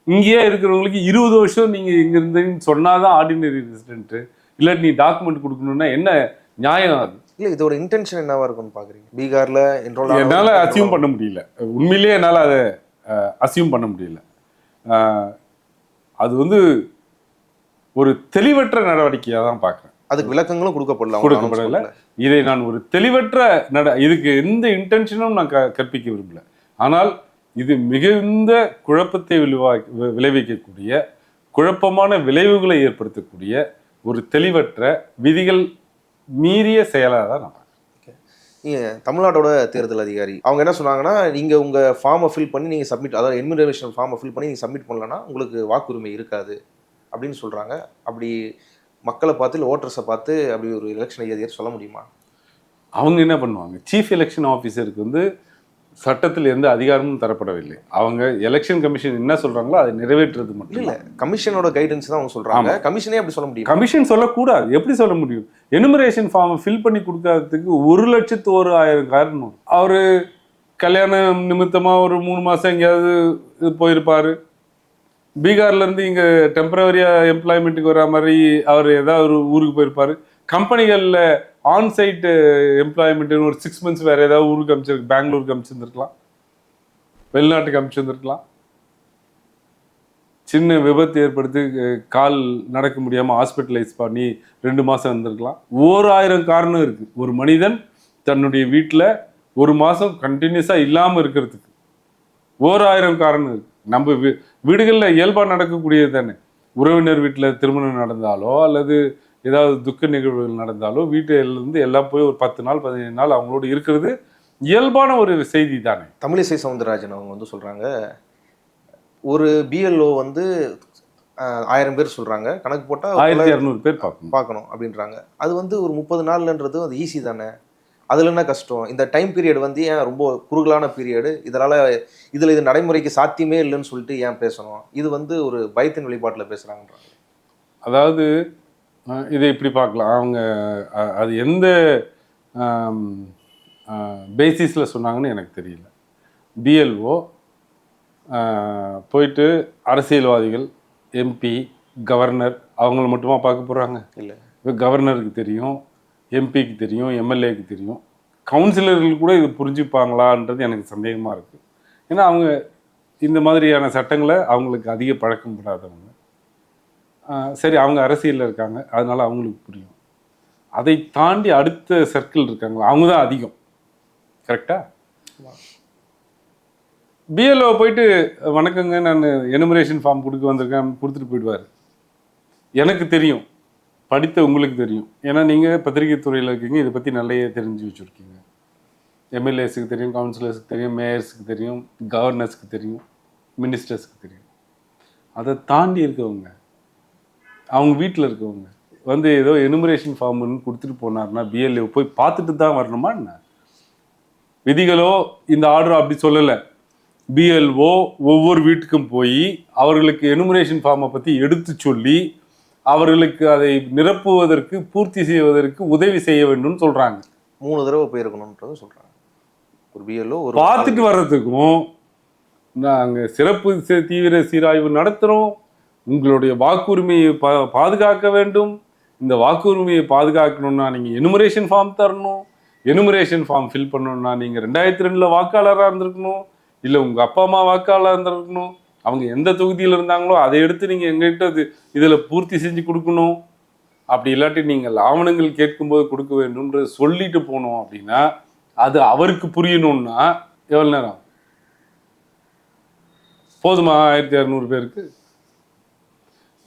இங்கேயே இருக்கிறவங்களுக்கு 20 வருஷம் நீங்க இங்க இருந்தீங்கன்னு சொன்னாதான் ஆர்டினரி ரெசிடென்ட். இல்லாட்டி நீ டாக்குமெண்ட் கொடுக்கணும்னா என்ன நியாயம் அது? இல்ல, இதோட இன்டென்ஷன் என்னவா இருக்கும்னு பாக்குறீங்க? பீகார்ல என்னால அசியூம் பண்ண முடியல. உண்மையிலேயே என்னால அதை அசியூம் பண்ண முடியல. அது வந்து ஒரு தெளிவற்ற நடவடிக்கையா தான் பார்க்கிறேன். அதுக்கு விளக்கங்களும் கொடுக்கப்படல. இதை நான் ஒரு தெளிவற்ற இதுக்கு எந்த இன்டென்ஷனும் நான் கற்பிக்க விரும்பல. ஆனால் இது மிகுந்த குழப்பத்தை விளைவிக்கக்கூடிய, குழப்பமான விளைவுகளை ஏற்படுத்தக்கூடிய ஒரு தெளிவற்ற விதிகள் மீறிய செயலாக தான் நான் பார்க்குறேன். தமிழ்நாட்டோட தேர்தல் அதிகாரி அவங்க என்ன சொன்னாங்கன்னா, நீங்கள் உங்கள் ஃபார்மை ஃபில் பண்ணி நீங்கள் சப்மிட், அதாவது என்யூமரேஷன் ஃபார்மை ஃபில் பண்ணி நீங்கள் சப்மிட் பண்ணலன்னா உங்களுக்கு வாக்குரிமை இருக்காது அப்படின்னு சொல்கிறாங்க. அப்படி மக்களை பார்த்து இல்லை ஓட்டர்ஸை பார்த்து அப்படி ஒரு எலெக்ஷன் அதிகாரி சொல்ல முடியுமா? அவங்க என்ன பண்ணுவாங்க, சீஃப் எலெக்ஷன் ஆஃபீஸருக்கு வந்து சட்டத்தில் எந்த அதிகாரமும் தரப்படவில்லை. அவங்க எலெக்ஷன் கமிஷன் என்ன சொல்றாங்களோ அதை நிறைவேற்றுறது மட்டும் இல்ல. கமிஷனோட கைடன்ஸ் தான் அவங்க சொல்றாங்க. கமிஷனே அப்படி சொல்ல முடியும்? கமிஷன் சொல்லக்கூடாது. எப்படி சொல்ல முடியும்? எனுமரேஷன் ஃபார்ம் ஃபில் பண்ணி கொடுக்காததுக்கு 1,01,000 காரணம். அவரு கல்யாணம் நிமித்தமா ஒரு 3 மாசம் எங்கேயாவது போயிருப்பாரு. பீகார்ல இருந்து இங்க டெம்பரவரியா எம்ப்ளாய்மெண்ட்டுக்கு வர மாதிரி அவர் ஏதாவது ஒரு ஊருக்கு போயிருப்பாரு. கம்பெனிகள்ல ஆன்சைட் எம்ப்ளாய்மெண்ட் ஒரு 6 மந்த்ஸ் வேற ஏதாவது ஊருக்கு அனுப்பிச்சிருக்கு, பெங்களூருக்கு அனுப்பிச்சிருந்துருக்கலாம், வெளிநாட்டுக்கு அனுப்பிச்சிருந்துருக்கலாம். சின்ன விபத்து ஏற்படுத்தி கால் நடக்க முடியாம ஹாஸ்பிட்டலைஸ் பண்ணி 2 மாசம் இருந்திருக்கலாம். 1000 காரணம் இருக்கு. ஒரு மனிதன் தன்னுடைய வீட்டில் 1 மாசம் கண்டினியூஸா இல்லாம இருக்கிறதுக்கு 1000 காரணம் இருக்கு. நம்ம வீடுகளில் இயல்பா நடக்கக்கூடியது தானே. உறவினர் வீட்டில் திருமணம் நடந்தாலோ அல்லது ஏதாவது துக்க நிகழ்வுகள் நடந்தாலோ வீட்டிலிருந்து எல்லாம் போய் ஒரு 10 நாள் 15 நாள் அவங்களோட இருக்கிறது இயல்பான ஒரு செய்தி தானே. தமிழிசை சவுந்தரராஜன் அவங்க வந்து சொல்றாங்க, ஒரு பிஎல்ஓ வந்து 1000 பேர் சொல்றாங்க, கணக்கு போட்டா 1200 பேர் பார்க்கணும் அப்படின்றாங்க. அது வந்து ஒரு 30 நாள்ன்றது அது ஈஸி தானே, அதுல என்ன கஷ்டம்? இந்த டைம் பீரியட் வந்து ஏன் ரொம்ப குறுகலான பீரியடு, இதுல இது நடைமுறைக்கு சாத்தியமே இல்லைன்னு சொல்லிட்டு ஏன் பேசணும்? இது வந்து ஒரு பயத்தின் வெளிப்பாட்டில் பேசுறாங்கன்றாங்க. அதாவது இதை இப்படி பார்க்கலாம். அவங்க அது எந்த பேசிஸில் சொன்னாங்கன்னு எனக்கு தெரியல. பிஎல்ஓ போயிட்டு அரசியல்வாதிகள், எம்பி, கவர்னர் அவங்கள மட்டுமா பார்க்க போகிறாங்க? இல்லை. இப்போ கவர்னருக்கு தெரியும், எம்பிக்கு தெரியும், எம்எல்ஏக்கு தெரியும், கவுன்சிலர்கள் கூட இது புரிஞ்சுப்பாங்களான்றது எனக்கு சந்தேகமாக இருக்குது. ஏன்னா அவங்க இந்த மாதிரியான சட்டங்களை அவங்களுக்கு அதிக பழக்கம் படாதவங்க. சரி, அவங்க அரசியலில் இருக்காங்க, அதனால அவங்களுக்கு புரியும். அதை தாண்டி அடுத்த சர்க்கிள் இருக்காங்களா, அவங்க தான் அதிகம். கரெக்டா? பிஎல்ஓ போயிட்டு வணக்கங்க நான் எனுமரேஷன் ஃபார்ம் கொடுக்க வந்திருக்கேன் கொடுத்துட்டு போயிடுவார். எனக்கு தெரியும், படித்த உங்களுக்கு தெரியும். ஏன்னா நீங்கள் பத்திரிகை துறையில் இருக்கீங்க, இதை பற்றி நிறைய தெரிஞ்சு வச்சுருக்கீங்க. எம்எல்ஏஸுக்கு தெரியும், கவுன்சிலர்ஸுக்கு தெரியும், மேயர்ஸுக்கு தெரியும், கவர்னர்ஸுக்கு தெரியும், மினிஸ்டர்ஸுக்கு தெரியும். அதை தாண்டி இருக்கவங்க, அவங்க வீட்டில் இருக்கவங்க வந்து ஏதோ எனுமரேஷன் ஃபார்ம்னு கொடுத்துட்டு போனார்னா பிஎல்ஓ போய் பார்த்துட்டு தான் வரணுமா என்ன? விதிகளோ இந்த ஆர்டர் அப்படி சொல்லலை. பிஎல்ஓ ஒவ்வொரு வீட்டுக்கும் போய் அவர்களுக்கு எனுமரேஷன் ஃபார்மை பற்றி எடுத்து சொல்லி அவர்களுக்கு அதை நிரப்புவதற்கு பூர்த்தி செய்வதற்கு உதவி செய்ய வேண்டும்னு சொல்கிறாங்க. 3 தடவை போயிருக்கணும்ன்றது சொல்கிறாங்க. ஒரு பிஎல்ஓ ஒரு பார்த்துட்டு வர்றதுக்கும் நாங்கள் சிறப்பு தீவிர சீராய்வு நடத்துகிறோம், உங்களுடைய வாக்குரிமையை பாதுகாக்க வேண்டும், இந்த வாக்குரிமையை பாதுகாக்கணும்னா நீங்கள் எனுமரேஷன் ஃபார்ம் தரணும், எனுமரேஷன் ஃபார்ம் ஃபில் பண்ணணும்னா நீங்கள் 2002 வாக்காளராக இருந்திருக்கணும், இல்லை உங்கள் அப்பா அம்மா வாக்காளராக இருந்திருக்கணும், அவங்க எந்த தொகுதியில் இருந்தாங்களோ அதை எடுத்து நீங்கள் எங்கள்கிட்ட இதில் பூர்த்தி செஞ்சு கொடுக்கணும். அப்படி இல்லாட்டி நீங்கள் ஆவணங்கள் கேட்கும்போது கொடுக்க வேண்டும்ன்ற சொல்லிட்டு போனோம் அப்படின்னா அது அவருக்கு புரியணும்னா எவ்வளோ நேரம் போதுமா? 1600 பேருக்கு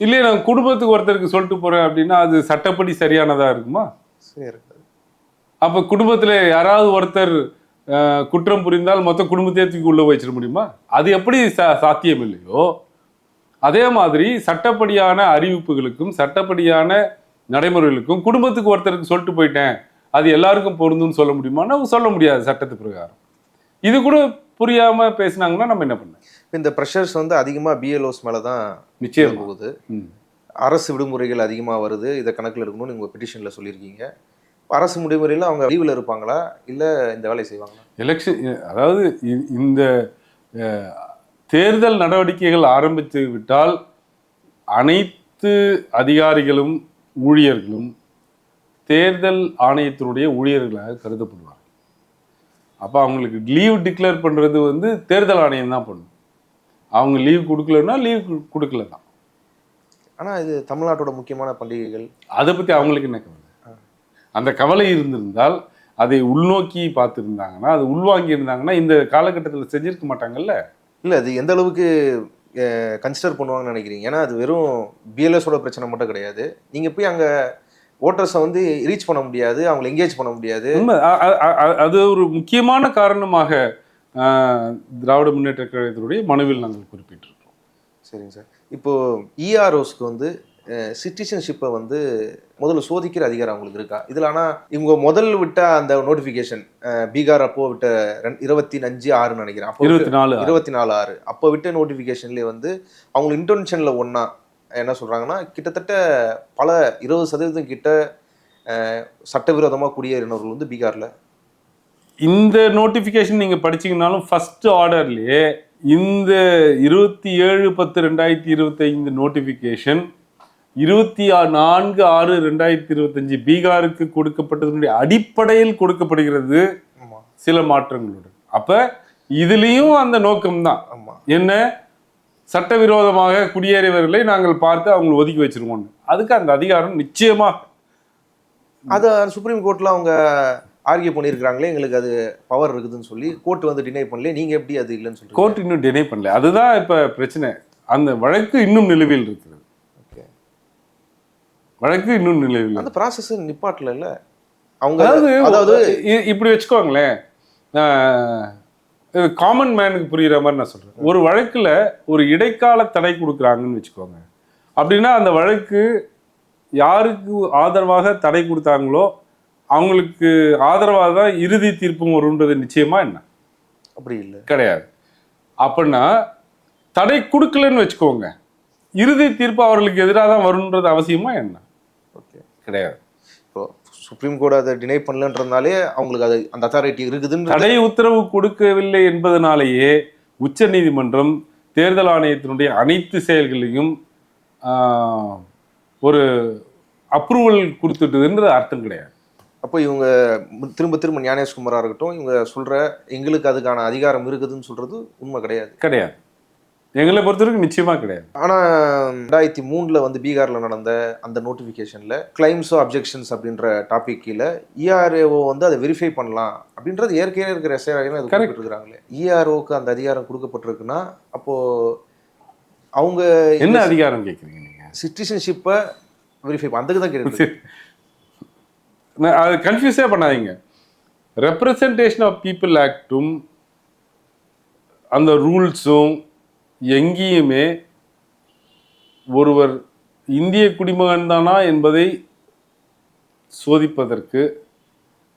இல்லையே, நான் குடும்பத்துக்கு ஒருத்தருக்கு சொல்லிட்டு போறேன் அப்படின்னா அது சட்டப்படி சரியானதா இருக்குமா? சரி. அப்ப குடும்பத்துல யாராவது ஒருத்தர் குற்றம் புரிந்தால் மொத்த குடும்பத்தையே தூக்கி உள்ள வச்சிட முடியுமா? அது எப்படி சாத்தியம் இல்லையோ அதே மாதிரி சட்டப்படியான அறிவிப்புகளுக்கும் சட்டப்படியான நடைமுறைகளுக்கும் குடும்பத்துக்கு ஒருத்தருக்கு சொல்லிட்டு போயிட்டேன் அது எல்லாருக்கும் பொருந்தும்னு சொல்ல முடியுமான்னா சொல்ல முடியாது சட்டத்து பிரகாரம். இது கூட புரியாம பேசினாங்கன்னா நம்ம என்ன பண்ண? இந்த ப்ரெஷர்ஸ் வந்து அதிகமா பிஎல்ஓஸ் மேலதான் நிச்சயம் போகுது. அரசு விடுமுறைகள் அதிகமா வருது, இதை கணக்கில் எடுக்கணும்னு நீங்க பெட்டிஷன்ல சொல்லியிருக்கீங்க. அரசு விடுமுறையில் அவங்க லீவில் இருப்பாங்களா இல்லை இந்த வேலையை செய்வாங்களா? எலெக்ஷன், அதாவது இந்த தேர்தல் நடவடிக்கைகள் ஆரம்பித்து விட்டால் அனைத்து அதிகாரிகளும் ஊழியர்களும் தேர்தல் ஆணையத்தினுடைய ஊழியர்களாக கருதப்படுவாங்க. அப்போ அவங்களுக்கு லீவ் டிக்ளேர் பண்ணுறது வந்து தேர்தல் ஆணையம் தான் பண்ணும். அவங்க லீவ் கொடுக்கலன்னா லீவ் கொடுக்கல தான். ஆனால் இது தமிழ்நாட்டோட முக்கியமான பண்டிகைகள், அதை பற்றி அவங்களுக்கு என்ன கவலை? அந்த கவலை இருந்திருந்தால் அதை உள்நோக்கி பார்த்துருந்தாங்கன்னா அது உள்வாங்கி இருந்தாங்கன்னா இந்த காலகட்டத்தில் செஞ்சிருக்க மாட்டாங்கல்ல. இல்லை, அது எந்த அளவுக்கு கன்சிடர் பண்ணுவாங்கன்னு நினைக்கிறீங்க? ஏன்னா அது வெறும் பிஎல்எஸோட பிரச்சனை மட்டும் கிடையாது. நீங்கள் போய் அங்கே ஓட்டர்ஸை வந்து ரீச் பண்ண முடியாது, அவங்களை என்கேஜ் பண்ண முடியாது. அது ஒரு முக்கியமான காரணமாக திராவிட முன்னேற்ற கழகத்தினுடைய மனுவில் நாங்கள் குறிப்பிட்டிருக்கோம். சரிங்க சார். இப்போது இஆர்ஓஸ்க்கு வந்து சிட்டிசன்ஷிப்பை வந்து முதல்ல சோதிக்கிற அதிகாரம் அவங்களுக்கு இருக்கா இதில்? ஆனால் இவங்க முதல் விட்ட அந்த நோட்டிஃபிகேஷன் பீகார் அப்போ விட்ட 25/6 நினைக்கிறேன், அப்போ 24/6 அப்போ விட்ட நோட்டிஃபிகேஷன்லேயே வந்து அவங்க இன்டென்ஷனில் ஒன்றா என்ன சொல்கிறாங்கன்னா, கிட்டத்தட்ட பல 20% கிட்ட சட்டவிரோதமாக குடியேறினவர்கள் வந்து பீகாரில். இந்த நோட்டிஃபிகேஷன் நீங்கள் படிச்சீங்கன்னாலும் ஃபர்ஸ்ட் ஆர்டர்லேயே இந்த 27/10/2025 நோட்டிஃபிகேஷன் 24/6/2025 பீகாருக்கு கொடுக்கப்பட்டதனுடைய அடிப்படையில் கொடுக்கப்படுகிறது சில மாற்றங்களுடன். அப்ப இதுலயும் அந்த நோக்கம்தான். என்ன, சட்டவிரோதமாக குடியேறியவர்களை நாங்கள் பார்த்து அவங்களை ஒதுக்கி வச்சிருவோம். அதுக்கு அந்த அதிகாரம் நிச்சயமா அதை சுப்ரீம் கோர்ட்ல அவங்க ஆர்கியூ பண்ணியிருக்கிறாங்களே, எங்களுக்கு அது பவர் இருக்குதுன்னு சொல்லி கோர்ட் வந்து டினை பண்ணல. நீங்க எப்படி அது இல்லைன்னு சொல்லி? கோர்ட் இன்னும் டினை பண்ணல. அதுதான் இப்ப பிரச்சனை. அந்த வழக்கு இன்னும் நிலுவையில் இருக்கிறது. வழக்கு இன்னும் நிலுவையில். அந்த ப்ராசஸ் நிப்பாட்டல இல்ல அவங்க. அதாவது இப்படி வச்சுக்கோங்களேன், காமன் மேனுக்கு புரியுற மாதிரி நான் சொல்றேன். ஒரு வழக்குல ஒரு இடைக்கால தடை கொடுக்குறாங்கன்னு வச்சுக்கோங்க. அப்படின்னா அந்த வழக்கு யாருக்கு ஆதரவாக தடை கொடுத்தாங்களோ அவங்களுக்கு ஆதரவாக தான் இறுதி தீர்ப்பும் வருன்றது நிச்சயமா என்ன? அப்படி இல்லை, கிடையாது. அப்படின்னா தடை கொடுக்கலன்னு வச்சுக்கோங்க, இறுதி தீர்ப்பு அவர்களுக்கு எதிராக தான் வருன்றது அவசியமா என்ன? ஓகே, கிடையாது. இப்போ சுப்ரீம் கோர்ட் அதை டினை பண்ணலன்றதுனாலே அவங்களுக்கு அது அந்த அத்தாரிட்டி இருக்குதுன்னு. தடை உத்தரவு கொடுக்கவில்லை என்பதனாலேயே உச்ச நீதிமன்றம் தேர்தல் ஆணையத்தினுடைய அனைத்து செயல்களையும் ஒரு அப்ரூவல் கொடுத்துட்டுதுன்றது அர்த்தம் கிடையாது. அப்போ இவங்க திரும்ப ஞானேஷ்குமாரா இருக்கட்டும், இவங்க சொல்ற எங்களுக்கு அதுக்கான அதிகாரம் இருக்குதுன்னு சொல்றது உண்மை கிடையாது. கிடையாது, எங்களை பொறுத்தவரைக்கும் நிச்சயமா கிடையாது. ஆனா 2003 வந்து பீகார்ல நடந்த அந்த நோட்டிபிகேஷன்ல கிளைம்ஸ் அப்ஜெக்ஷன்ஸ் அப்படின்ற டாபிக் கீழே இஆர்ஓ வந்து அதை வெரிஃபை பண்ணலாம் அப்படின்றது ஏற்கனவே இருக்கிற எஸ்ஐஆர்ல அது கொடுத்துருக்காங்களே. இஆர்ஓக்கு அந்த அதிகாரம் கொடுக்கப்பட்டிருக்குன்னா அப்போ அவங்க என்ன அதிகாரம் கேட்குறீங்க நீங்க? சிட்டிசன்ஷிப்பை வெரிஃபை அதுக்கு தான் கேட்குறது. அது கன்ஃபியூஸே பண்ணாதீங்க. ரெப்ரசன்டேஷன் ஆஃப் பீப்புள் ஆக்டும் அந்த ரூல்ஸும் எங்கேயுமே ஒருவர் இந்திய குடிமகன் தானா என்பதை சோதிப்பதற்கு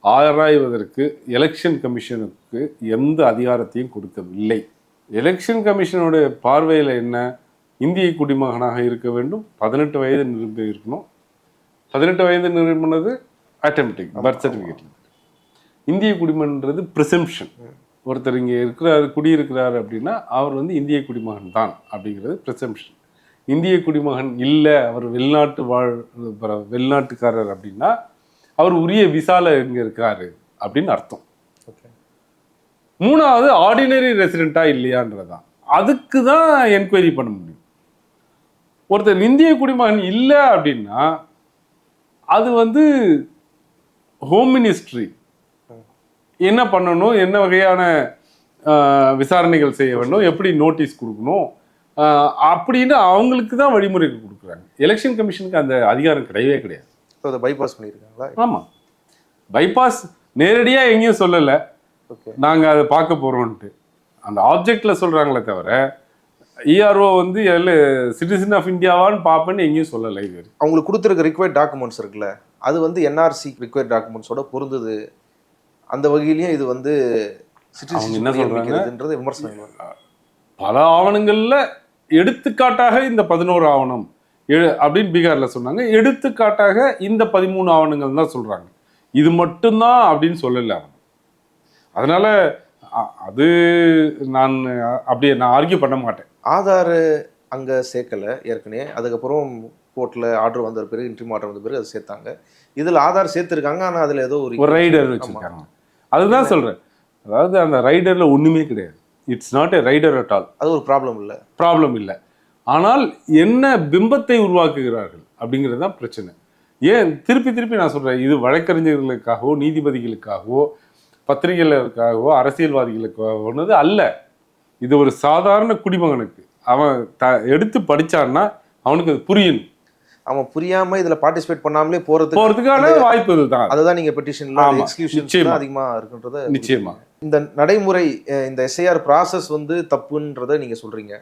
ஆராய்வதற்கு எலெக்ஷன் கமிஷனுக்கு எந்த அதிகாரத்தையும் கொடுக்கவில்லை. எலெக்ஷன் கமிஷனுடைய பார்வையில் என்ன, இந்திய குடிமகனாக இருக்க வேண்டும், 18 வயது நிரம்பி இருக்கணும். 18 வயது நிரம்பினது ஆட்டோமேட்டிக் பர்த் சர்டிஃபிகேட். இந்திய குடிமகன்றது ப்ரிசம்ப்ஷன். ஒருத்தர் இங்கே இருக்கிறார், குடியிருக்கிறார் அப்படின்னா அவர் வந்து இந்திய குடிமகன் தான் அப்படிங்கிறது ப்ரிசம்ப்ஷன். இந்திய குடிமகன் இல்லை, அவர் வெளிநாட்டுக்காரர் அப்படின்னா அவர் உரிய விசால இங்கே இருக்காரு அப்படின்னு அர்த்தம். மூணாவது ஆர்டினரி ரெசிடென்ட்டா இல்லையான்றதான். அதுக்கு தான் என்கொயரி பண்ண முடியும். ஒருத்தர் இந்திய குடிமகன் இல்லை அப்படின்னா அது வந்து ஹோம் மினிஸ்ட்ரி என்ன பண்ணணும், என்ன வகையான விசாரணைகள் செய்ய வேண்டும், எப்படி நோட்டீஸ் கொடுக்கணும் அப்படின்னு அவங்களுக்கு தான் வழிமுறைகள் கொடுக்குறாங்க. எலெக்ஷன் கமிஷனுக்கு அந்த அதிகாரம் கிடையவே கிடையாது. அதை பைபாஸ் பண்ணியிருக்காங்களா? ஆமாம், பைபாஸ் நேரடியாக எங்கேயும் சொல்லலை. நாங்கள் அதை பார்க்க போகிறோன்ட்டு அந்த ஆப்ஜெக்டில் சொல்கிறாங்களே தவிர இஆர்ஓ வந்து சிட்டிசன் ஆஃப் இந்தியாவான்னு பார்ப்பேன்னு எங்கேயும் சொல்லலை. இது அவங்களுக்கு கொடுத்துருக்க ரிக்வயர்ட் டாக்குமெண்ட்ஸ் இருக்குல்ல, அது வந்து என்ஆர்சி ரிக்வயர்ட் டாக்குமெண்ட்ஸோட பொருந்தது. அந்த வகையிலையும் இது வந்து என்ன சொல்றாங்கன்றது விமர்சனம். பல ஆவணங்கள்ல எடுத்துக்காட்டாக இந்த 11 ஆவணம் அப்படின்னு பீகார்ல சொன்னாங்க. எடுத்துக்காட்டாக இந்த 13 ஆவணங்கள் தான் சொல்றாங்க. இது மட்டும்தான் அப்படின்னு சொல்லல. அதனால அது நான் அப்படியே நான் ஆர்கியூ பண்ண மாட்டேன். ஆதார் அங்க சேர்க்கல ஏற்கனவே, அதுக்கப்புறம் கோர்ட்ல ஆர்டர் வந்த பிறகு இன்ட்ரீம் ஆர்டர் வந்த பிறகு அதை சேர்த்தாங்க. இதுல ஆதார் சேர்த்திருக்காங்க, ஆனா அதுல ஏதோ ஒரு ரைடர் வச்சிருக்காங்க. அதுதான் சொல்றேன். அதாவது அந்த ரைடர்ல ஒண்ணுமே கிடையாது. It's not a rider at all. அது ஒரு ப்ராப்ளம் இல்லை. ஆனால் என்ன பிம்பத்தை உருவாக்குகிறார்கள் அப்படிங்கிறது தான் பிரச்சனை. ஏன் திருப்பி நான் சொல்றேன், இது வழக்கறிஞர்களுக்காகவோ நீதிபதிகளுக்காகவோ பத்திரிகைகளுக்காகவோ அரசியல்வாதிகளுக்காகவோ அல்ல. இது ஒரு சாதாரண குடிமகனுக்கு அவன் எடுத்து படிச்சான்னா அவனுக்கு அது புரியணும். அவன் புரியாம இதுல பார்ட்டிசிபேட் பண்ணாமலே போறதுக்கான வாய்ப்பு இதுதான். அதுதான் நீங்க பெட்டிஷன்ல எக்ஸ்கிளூஷன் அதிகமா இருக்குன்றத நிச்சயமா. இந்த நடைமுறை இந்த எஸ்ஐஆர் ப்ராசஸ் வந்து தப்புன்றத நீங்க சொல்றீங்க.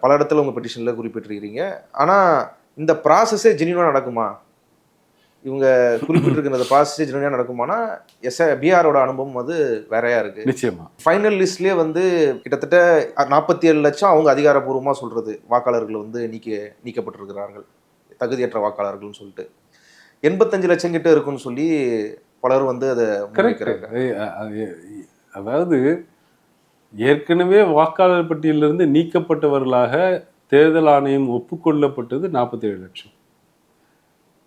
பல இடத்துல உங்க பெட்டிஷன்ல குறிப்பிட்டிருக்கிறீங்க. ஆனா இந்த ப்ராசஸே ஜென்யூனாக நடக்குமா, இவங்க குறிப்பிட்டிருக்கிற ப்ராசஸே ஜென்யூனாக நடக்குமானா பிஆரோட அனுபவம் வந்து வேறையா இருக்கு. நிச்சயமா ஃபைனல் லிஸ்ட்லேயே வந்து கிட்டத்தட்ட 47 லட்சம் அவங்க அதிகாரப்பூர்வமாக சொல்றது வாக்காளர்கள் வந்து நீக்கப்பட்டிருக்கிறார்கள், தகுதியற்ற வாக்காளர்கள்னு சொல்லிட்டு 85 லட்சம் கிட்ட இருக்குன்னு சொல்லி பலர் வந்து அதை முன்வைக்கிறாங்க. அதாவது ஏற்கனவே வாக்காளர் பட்டியலிருந்து நீக்கப்பட்டவர்களாக தேர்தல் ஆணையம் ஒப்புக்கொள்ளப்பட்டது 47 லட்சம்.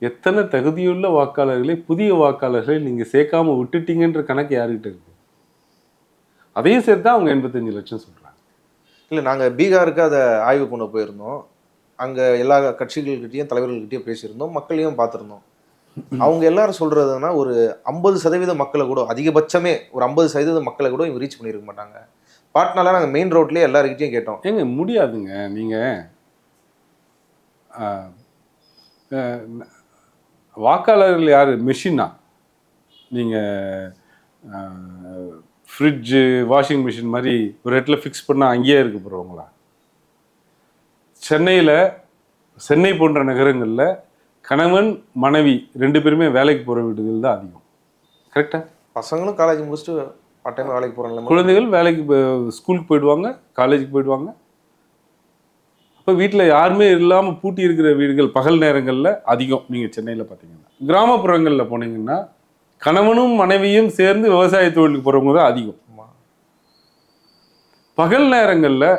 எத்தனை தகுதியுள்ள வாக்காளர்களை, புதிய வாக்காளர்களை நீங்க சேர்க்காம விட்டுட்டீங்கன்ற கணக்கு யாருக்கிட்ட இருக்கு? அதையும் சேர்த்து அவங்க 85 லட்சம் சொல்றாங்க. இல்லை, நாங்கள் பீகாருக்கு அதை ஆய்வு பண்ண போயிருந்தோம். அங்கே எல்லா கட்சிகள்கிட்டையும் தலைவர்கள்கிட்டையும் பேசியிருந்தோம், மக்களையும் பார்த்துருந்தோம். அவங்க எல்லாரும் சொல்றதுன்னா ஒரு 50% மக்களை கூட, அதிகபட்சமே ஒரு 50% மக்களை கூட இவங்க ரீச் பண்ணியிருக்க மாட்டாங்க. பாட்னால நாங்கள் மெயின் ரோட்லேயே எல்லாருக்கிட்டையும் கேட்டோம். ஏங்க முடியாதுங்க. நீங்க வாக்காளர்கள் யாரு? மிஷினா? நீங்க ஃப்ரிட்ஜு, வாஷிங் மிஷின் மாதிரி ஒரு இடத்துல ஃபிக்ஸ் பண்ணால் அங்கேயே இருக்க போகிறவங்களா? சென்னை போன்ற நகரங்களில் கணவன் மனைவி 2 பேருமே வேலைக்கு போகிற வீடுகள் தான் அதிகம். கரெக்டாக? பசங்களும் காலேஜ் முடிச்சுட்டு பார்ட் டைம் வேலைக்கு போகிறாங்க. குழந்தைகள் வேலைக்கு ஸ்கூலுக்கு போயிடுவாங்க, காலேஜுக்கு போயிடுவாங்க. இப்போ வீட்டில் யாருமே இல்லாமல் பூட்டி இருக்கிற வீடுகள் பகல் நேரங்களில் அதிகம். நீங்கள் சென்னையில் பார்த்தீங்கன்னா, கிராமப்புறங்களில் போனீங்கன்னா கணவனும் மனைவியும் சேர்ந்து விவசாய தொழிலுக்கு போகிறவங்க தான் அதிகம். பகல் நேரங்களில்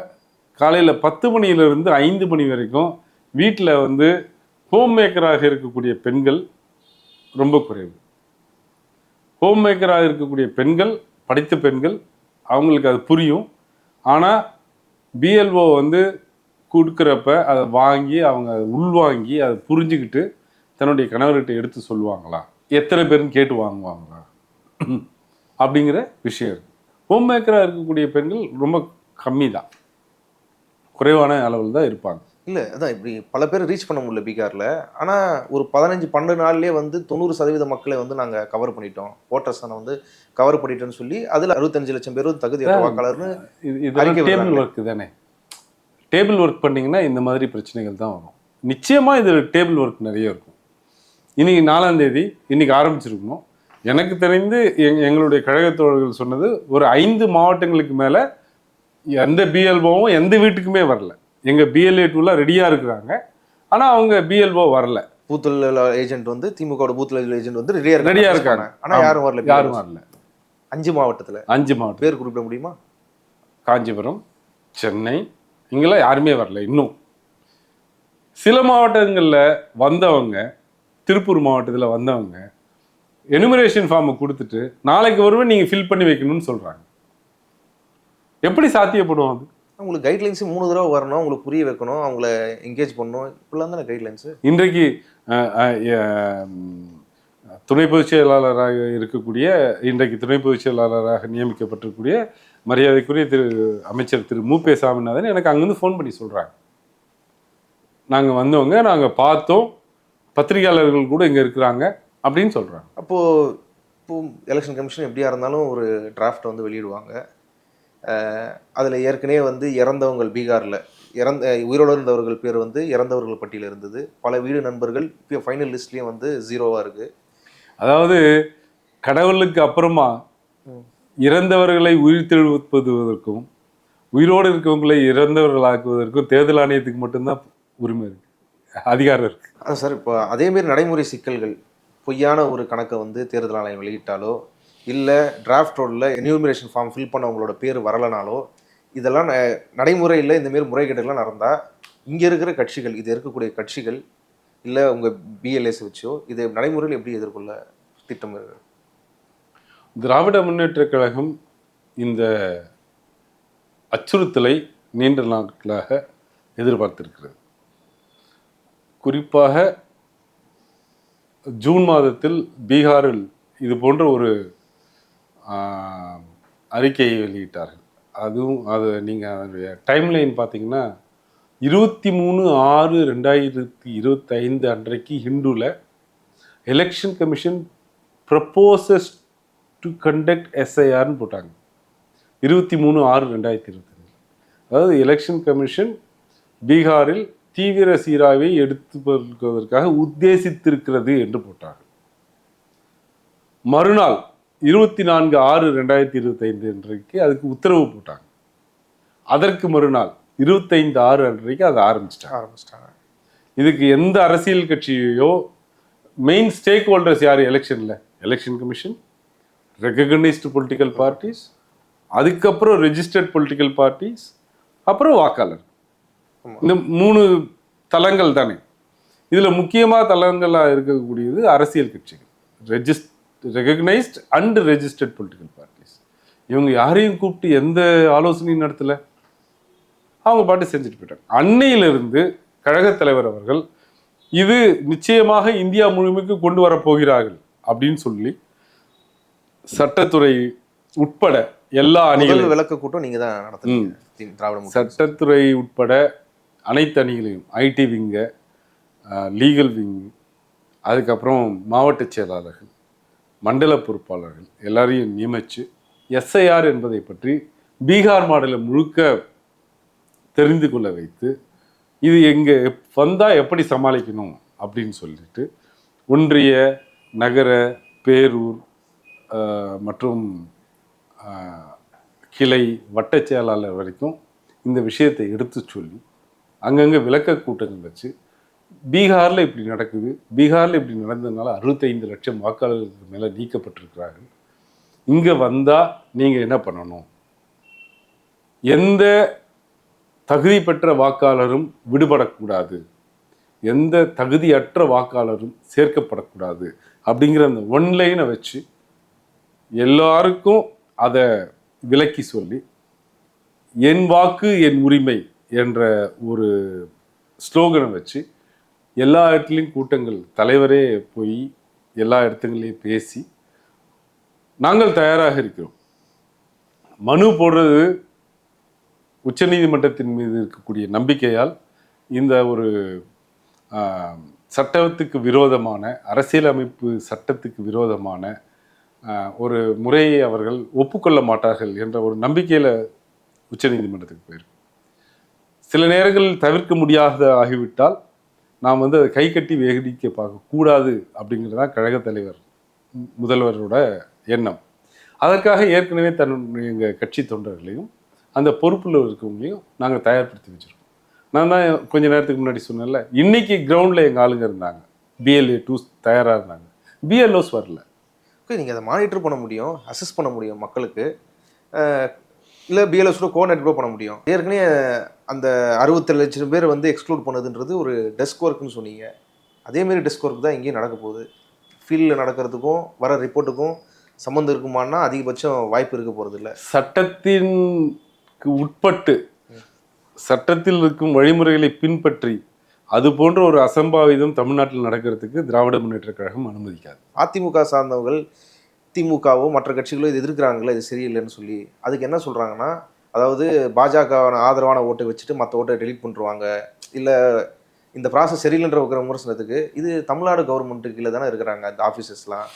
காலையில் 10 மணியிலிருந்து 5 மணி வரைக்கும் வீட்டில் வந்து ஹோம் மேக்கராக இருக்கக்கூடிய பெண்கள் ரொம்ப குறைவு. ஹோம் மேக்கராக இருக்கக்கூடிய பெண்கள், படித்த பெண்கள், அவங்களுக்கு அது புரியும். ஆனால் பிஎல்ஓ வந்து கொடுக்குறப்ப அதை வாங்கி அவங்க உள்வாங்கி அதை புரிஞ்சுக்கிட்டு தன்னுடைய கணவர்கிட்ட எடுத்து சொல்லுவாங்களா, எத்தனை பேருன்னு கேட்டு வாங்குவாங்களா அப்படிங்கிற விஷயம் இருக்கு. ஹோம் மேக்கராக இருக்கக்கூடிய பெண்கள் ரொம்ப கம்மி தான், குறைவான அளவில் தான் இருப்பாங்க. இல்லை, அதான் இப்படி பல பேர் ரீச் பண்ண முடியல பீகாரில். ஆனால் ஒரு 15-12 நாள்லேயே வந்து 90% மக்களை வந்து நாங்கள் கவர் பண்ணிட்டோம், ஓட்டர்ஸை வந்து கவர் பண்ணிட்டோன்னு சொல்லி அதில் 65 லட்சம் பேர் தகுதியற்ற வாக்காளர்னு டேபிள் ஒர்க் தானே. டேபிள் ஒர்க் பண்ணிங்கன்னா இந்த மாதிரி பிரச்சனைகள் தான் வரும். நிச்சயமாக இது டேபிள் ஒர்க் நிறைய இருக்கும். இன்னைக்கு 4ஆம் தேதி, இன்னைக்கு ஆரம்பிச்சிருக்கணும். எனக்கு தெரிந்து எங்களுடைய கழகத்தோழர்கள் சொன்னது ஒரு 5 மாவட்டங்களுக்கு மேலே எந்த பிஎல்ஓவும் எந்த வீட்டுக்குமே வரல. எங்கள் பிஎல்ஏ டூலாம் ரெடியாக இருக்கிறாங்க, ஆனால் அவங்க பிஎல்ஓ வரல. பூத் ஏஜென்ட் வந்து திமுக பூத் ஏஜென்ட் வந்து ரெடியாக இருக்காங்க, ஆனால் யாரும் வரல. 5 மாவட்டத்தில் 5 மாவட்டம் பேர் குறிப்பிட முடியுமா? காஞ்சிபுரம், சென்னை, இங்கெல்லாம் யாருமே வரல. இன்னும் சில மாவட்டங்களில் வந்தவங்க, திருப்பூர் மாவட்டத்தில் வந்தவங்க எனுமரேஷன் ஃபார்மை கொடுத்துட்டு நாளைக்கு வருவேன் நீங்கள் ஃபில் பண்ணி வைக்கணும்னு சொல்கிறாங்க. எப்படி சாத்தியப்படும்? அது உங்களுக்கு கைட்லைன்ஸு 3 தடவை வரணும், உங்களுக்கு புரிய வைக்கணும், அவங்கள என்கேஜ் பண்ணணும், இப்படிலாம் தானே கைட்லைன்ஸு. இன்றைக்கு துணை பொதுச் செயலாளராக இருக்கக்கூடிய, இன்றைக்கு துணை பொதுச் செயலாளராக நியமிக்கப்பட்டிருக்கக்கூடிய மரியாதைக்குரிய அமைச்சர் திரு மு.பே. சாமிநாதன் எனக்கு அங்கேருந்து ஃபோன் பண்ணி சொல்கிறாங்க, நாங்கள் வந்தவங்க, நாங்கள் பார்த்தோம், பத்திரிகையாளர்கள் கூட இங்கே இருக்கிறாங்க அப்படின்னு சொல்கிறாங்க. இப்போ எலெக்ஷன் கமிஷன் எப்படியா இருந்தாலும் ஒரு டிராஃப்ட் வந்து வெளியிடுவாங்க. அதில் ஏற்கனவே வந்து இறந்தவங்க பீகாரில் உயிரோடு இருந்தவர்கள் பேர் வந்து இறந்தவர்கள் பட்டியலில் இருந்தது. பல வீடு நண்பர்கள் இப்போ ஃபைனல் லிஸ்ட்லேயும் வந்து 0வா இருக்குது. அதாவது கடவுளுக்கு அப்புறமா இறந்தவர்களை உயிர் தெழுவதற்கும் உயிரோடு இருக்கவங்களை இறந்தவர்களாக்குவதற்கும் தேர்தல் ஆணையத்துக்கு மட்டும்தான் உரிமை இருக்கு, அதிகாரம் இருக்கு. சார், இப்போ அதேமாரி நடைமுறை சிக்கல்கள், பொய்யான ஒரு கணக்கை வந்து தேர்தல் ஆணையம் வெளியிட்டாலோ, இல்லை டிராஃப்ட் ரோடில் என்யூமரேஷன் ஃபார்ம் ஃபில் பண்ணவங்களோட பேர் வரலனாலோ, இதெல்லாம் நடைமுறையில் இந்தமாரி முறைகேடுகள்லாம் நடந்தால் இங்கே இருக்கிற கட்சிகள், இது இருக்கக்கூடிய கட்சிகள் இல்லை உங்கள் பிஎல்ஏஸ் வச்சோ இது நடைமுறையில் எப்படி எதிர்கொள்ள திட்டம்? திராவிட முன்னேற்ற கழகம் இந்த அச்சுறுத்தலை நீண்ட நாட்களாக எதிர்பார்த்திருக்கிறது. குறிப்பாக ஜூன் மாதத்தில் பீகாரில் இது போன்ற ஒரு அறிக்கையை வெளியிட்டார்கள். அது நீங்கள் அதனுடைய டைம்லைன் பார்த்தீங்கன்னா 23/6/2025 அன்றைக்கு ஹிந்துவில் election commission proposes to conduct எஸ்ஐஆர்னு போட்டாங்க. 23/6/2025. அதாவது எலெக்ஷன் கமிஷன் பீகாரில் தீவிர சீராய்வை எடுத்துவதற்காக உத்தேசித்திருக்கிறது என்று போட்டார்கள். மறுநாள் 24/6/2025 அன்றைக்கு அதுக்கு உத்தரவு போட்டாங்க. அதற்கு மறுநாள் 25/6 அன்றைக்கு அதை ஆரம்பிச்சிட்டாங்க. இதுக்கு எந்த அரசியல் கட்சியோ மெயின் ஸ்டேக் ஹோல்டர்ஸ் யார் எலெக்ஷன்ல? Election commission, recognised political parties, அதுக்கப்புறம் ரெஜிஸ்டர்ட் பொலிட்டிக்கல் பார்ட்டிஸ், அப்புறம் வாக்காளர். இந்த 3 தளங்கள் தானே. இதுல முக்கியமா தளங்களாக இருக்கக்கூடியது அரசியல் கட்சிகள், recognised and registered political parties. இவங்க யாரையும் கூப்பிட்டு எந்த ஆலோசனையும் நடத்தல, அவங்க பாட்டு செஞ்சுட்டு போயிட்டாங்க. அன்னையிலிருந்து கழகத் தலைவர் அவர்கள் இது நிச்சயமாக இந்தியா முழுமைக்கு கொண்டு வரப்போகிறார்கள் அப்படின்னு சொல்லி சட்டத்துறை உட்பட எல்லா அணிகளும் விளக்க கூட்டம் நீங்க தான் நடத்துறீங்க. திராவிட சட்டத்துறை உட்பட அனைத்து அணிகளையும், ஐடி விங்க, லீகல் விங், அதுக்கப்புறம் மாவட்ட செயலாளர்கள், மண்டல பொறுப்பாளர்கள் எல்லாரையும் நியமித்து எஸ்ஐஆர் என்பதை பற்றி பீகார் மாநிலம் முழுக்க தெரிந்து கொள்ள வைத்து இது எங்கே வந்தால் எப்படி சமாளிக்கணும் அப்படின்னு சொல்லிட்டு ஒன்றிய, நகர, பேரூர் மற்றும் கிளை, வட்ட செயலாளர் வரைக்கும் இந்த விஷயத்தை எடுத்து சொல்லி அங்கங்கே விளக்க கூட்டங்கள் வச்சு பீகாரில் இப்படி நடக்குது, பீகாரில் இப்படி நடந்ததுனால 65 லட்சம் வாக்காளர்களுக்கு மேலே நீக்கப்பட்டிருக்கிறார்கள், இங்கே வந்தால் நீங்கள் என்ன பண்ணணும், எந்த தகுதி பெற்ற வாக்காளரும் விடுபடக்கூடாது, எந்த தகுதியற்ற வாக்காளரும் சேர்க்கப்படக்கூடாது அப்படிங்கிற அந்த ஒன்லைனை வச்சு எல்லாருக்கும் அதை விளக்கி சொல்லி என் வாக்கு என் உரிமை என்ற ஒரு ஸ்லோகனை வச்சு எல்லா இடத்துலையும் கூட்டங்கள், தலைவரே போய் எல்லா இடத்துங்களையும் பேசி நாங்கள் தயாராக இருக்கிறோம். மனு போடுறது உச்சநீதிமன்றத்தின் மீது இருக்கக்கூடிய நம்பிக்கையால் இந்த ஒரு சட்டத்துக்கு விரோதமான, அரசியலமைப்பு சட்டத்துக்கு விரோதமான ஒரு முறையை அவர்கள் ஒப்புக்கொள்ள மாட்டார்கள் என்ற ஒரு நம்பிக்கையில் உச்சநீதிமன்றத்துக்கு போயிருக்கு. சில நேரங்களில் தவிர்க்க முடியாத ஆகிவிட்டால் நாம் அதை கை கட்டி வேடிக்கை பார்க்கக்கூடாது அப்படிங்கிறதான் கழகத் தலைவர் முதல்வரோட எண்ணம். அதற்காக ஏற்கனவே எங்கள் கட்சி தொண்டர்களையும் அந்த பொறுப்பில் இருக்கவங்களையும் நாங்கள் தயார்படுத்தி வச்சுருக்கோம். நான் தான் கொஞ்ச நேரத்துக்கு முன்னாடி சொன்னேன்ல, இன்னைக்கு கிரவுண்டில் எங்கள் ஆளுங்க இருந்தாங்க, BLA 2 தயாராக இருந்தாங்க, BLOs வரல. நீங்கள் அதை மானிட்டர் பண்ண முடியும், அசஸ் பண்ண முடியும் மக்களுக்கு, இல்லை BLOs கோஆர்டினேட் கூட பண்ண முடியும். ஏற்கனவே அந்த 67 லட்சம் பேர் எக்ஸ்க்ளூட் பண்ணதுன்றது ஒரு டெஸ்க் ஒர்க்குன்னு சொன்னீங்க. அதேமாரி டெஸ்க் ஒர்க் தான் இங்கேயும் நடக்க போகுது. ஃபீல்டில் நடக்கிறதுக்கும் வர ரிப்போர்ட்டுக்கும் சம்மந்தம் இருக்குமானா அதிகபட்சம் வாய்ப்பு இருக்க போகிறது இல்லை. சட்டத்திற்கு உட்பட்டு சட்டத்தில் இருக்கும் வழிமுறைகளை பின்பற்றி அது போன்ற ஒரு அசம்பாவிதம் தமிழ்நாட்டில் நடக்கிறதுக்கு திராவிட முன்னேற்றக் கழகம் அனுமதிக்காது. அதிமுக சார்ந்தவர்கள் திமுகவோ மற்ற கட்சிகளோ இது எதிர்க்கிறாங்களே, இது சரியில்லைன்னு சொல்லி, அதுக்கு என்ன சொல்கிறாங்கன்னா, அதாவது பாஜக ஆதரவான ஓட்டை வச்சுட்டு மற்ற ஓட்டை டெலீட் பண்ணுவாங்க, இல்லை இந்த ப்ராசஸ் சரியில்லைன்ற ஒரு விமர்சனத்துக்கு இது தமிழ்நாடு கவர்மெண்ட்டுக்கு கீழே தானே இருக்கிறாங்க இந்த ஆஃபீஸஸ்லாம்,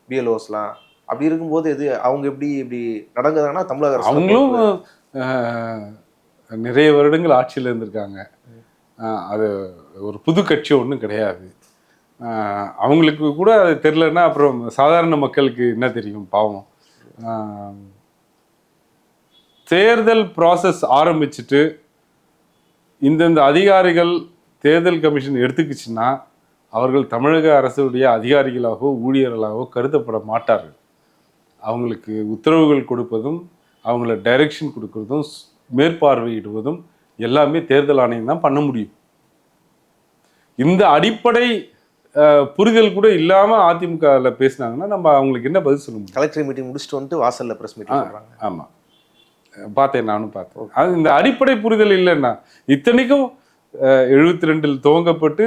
BLOஸ்லாம். அப்படி இருக்கும்போது இது அவங்க எப்படி இப்படி நடக்குதுன்னா தமிழக அரசு அவங்களும் நிறைய வருடங்கள் ஆட்சியில் இருந்திருக்காங்க. அது ஒரு புது கட்சி ஒன்றும் கிடையாது. அவங்களுக்கு கூட அது தெரிலன்னா அப்புறம் சாதாரண மக்களுக்கு என்ன தெரியும், பாவம். தேர்தல் ப்ராசஸ் ஆரம்பிச்சுட்டு இந்தந்த அதிகாரிகள் தேர்தல் கமிஷன் எடுத்துக்கிச்சுன்னா அவர்கள் தமிழக அரசுடைய அதிகாரிகளாகவோ ஊழியர்களாகவோ கருதப்பட மாட்டார்கள். அவங்களுக்கு உத்தரவுகள் கொடுப்பதும், அவங்கள டைரக்ஷன் கொடுக்கறதும், மேற்பார்வையிடுவதும் எல்லாமே தேர்தல் ஆணையம் தான் பண்ண முடியும். இந்த அடிப்படை புரிதல் கூட இல்லாமல் அதிமுகவில் பேசினாங்கன்னா நம்ம அவங்களுக்கு என்ன பதில் சொல்ல முடியும்? கலெக்டர் மீட்டிங் முடிச்சுட்டு வாசலில் ப்ரெஸ் மீட்டிங் சொல்கிறாங்க. ஆமாம், பார்த்தேன், நானும் பார்த்தேன். அது இந்த அடிப்படை புரிதல் இல்லைன்னா, இத்தனைக்கும் 72 துவங்கப்பட்டு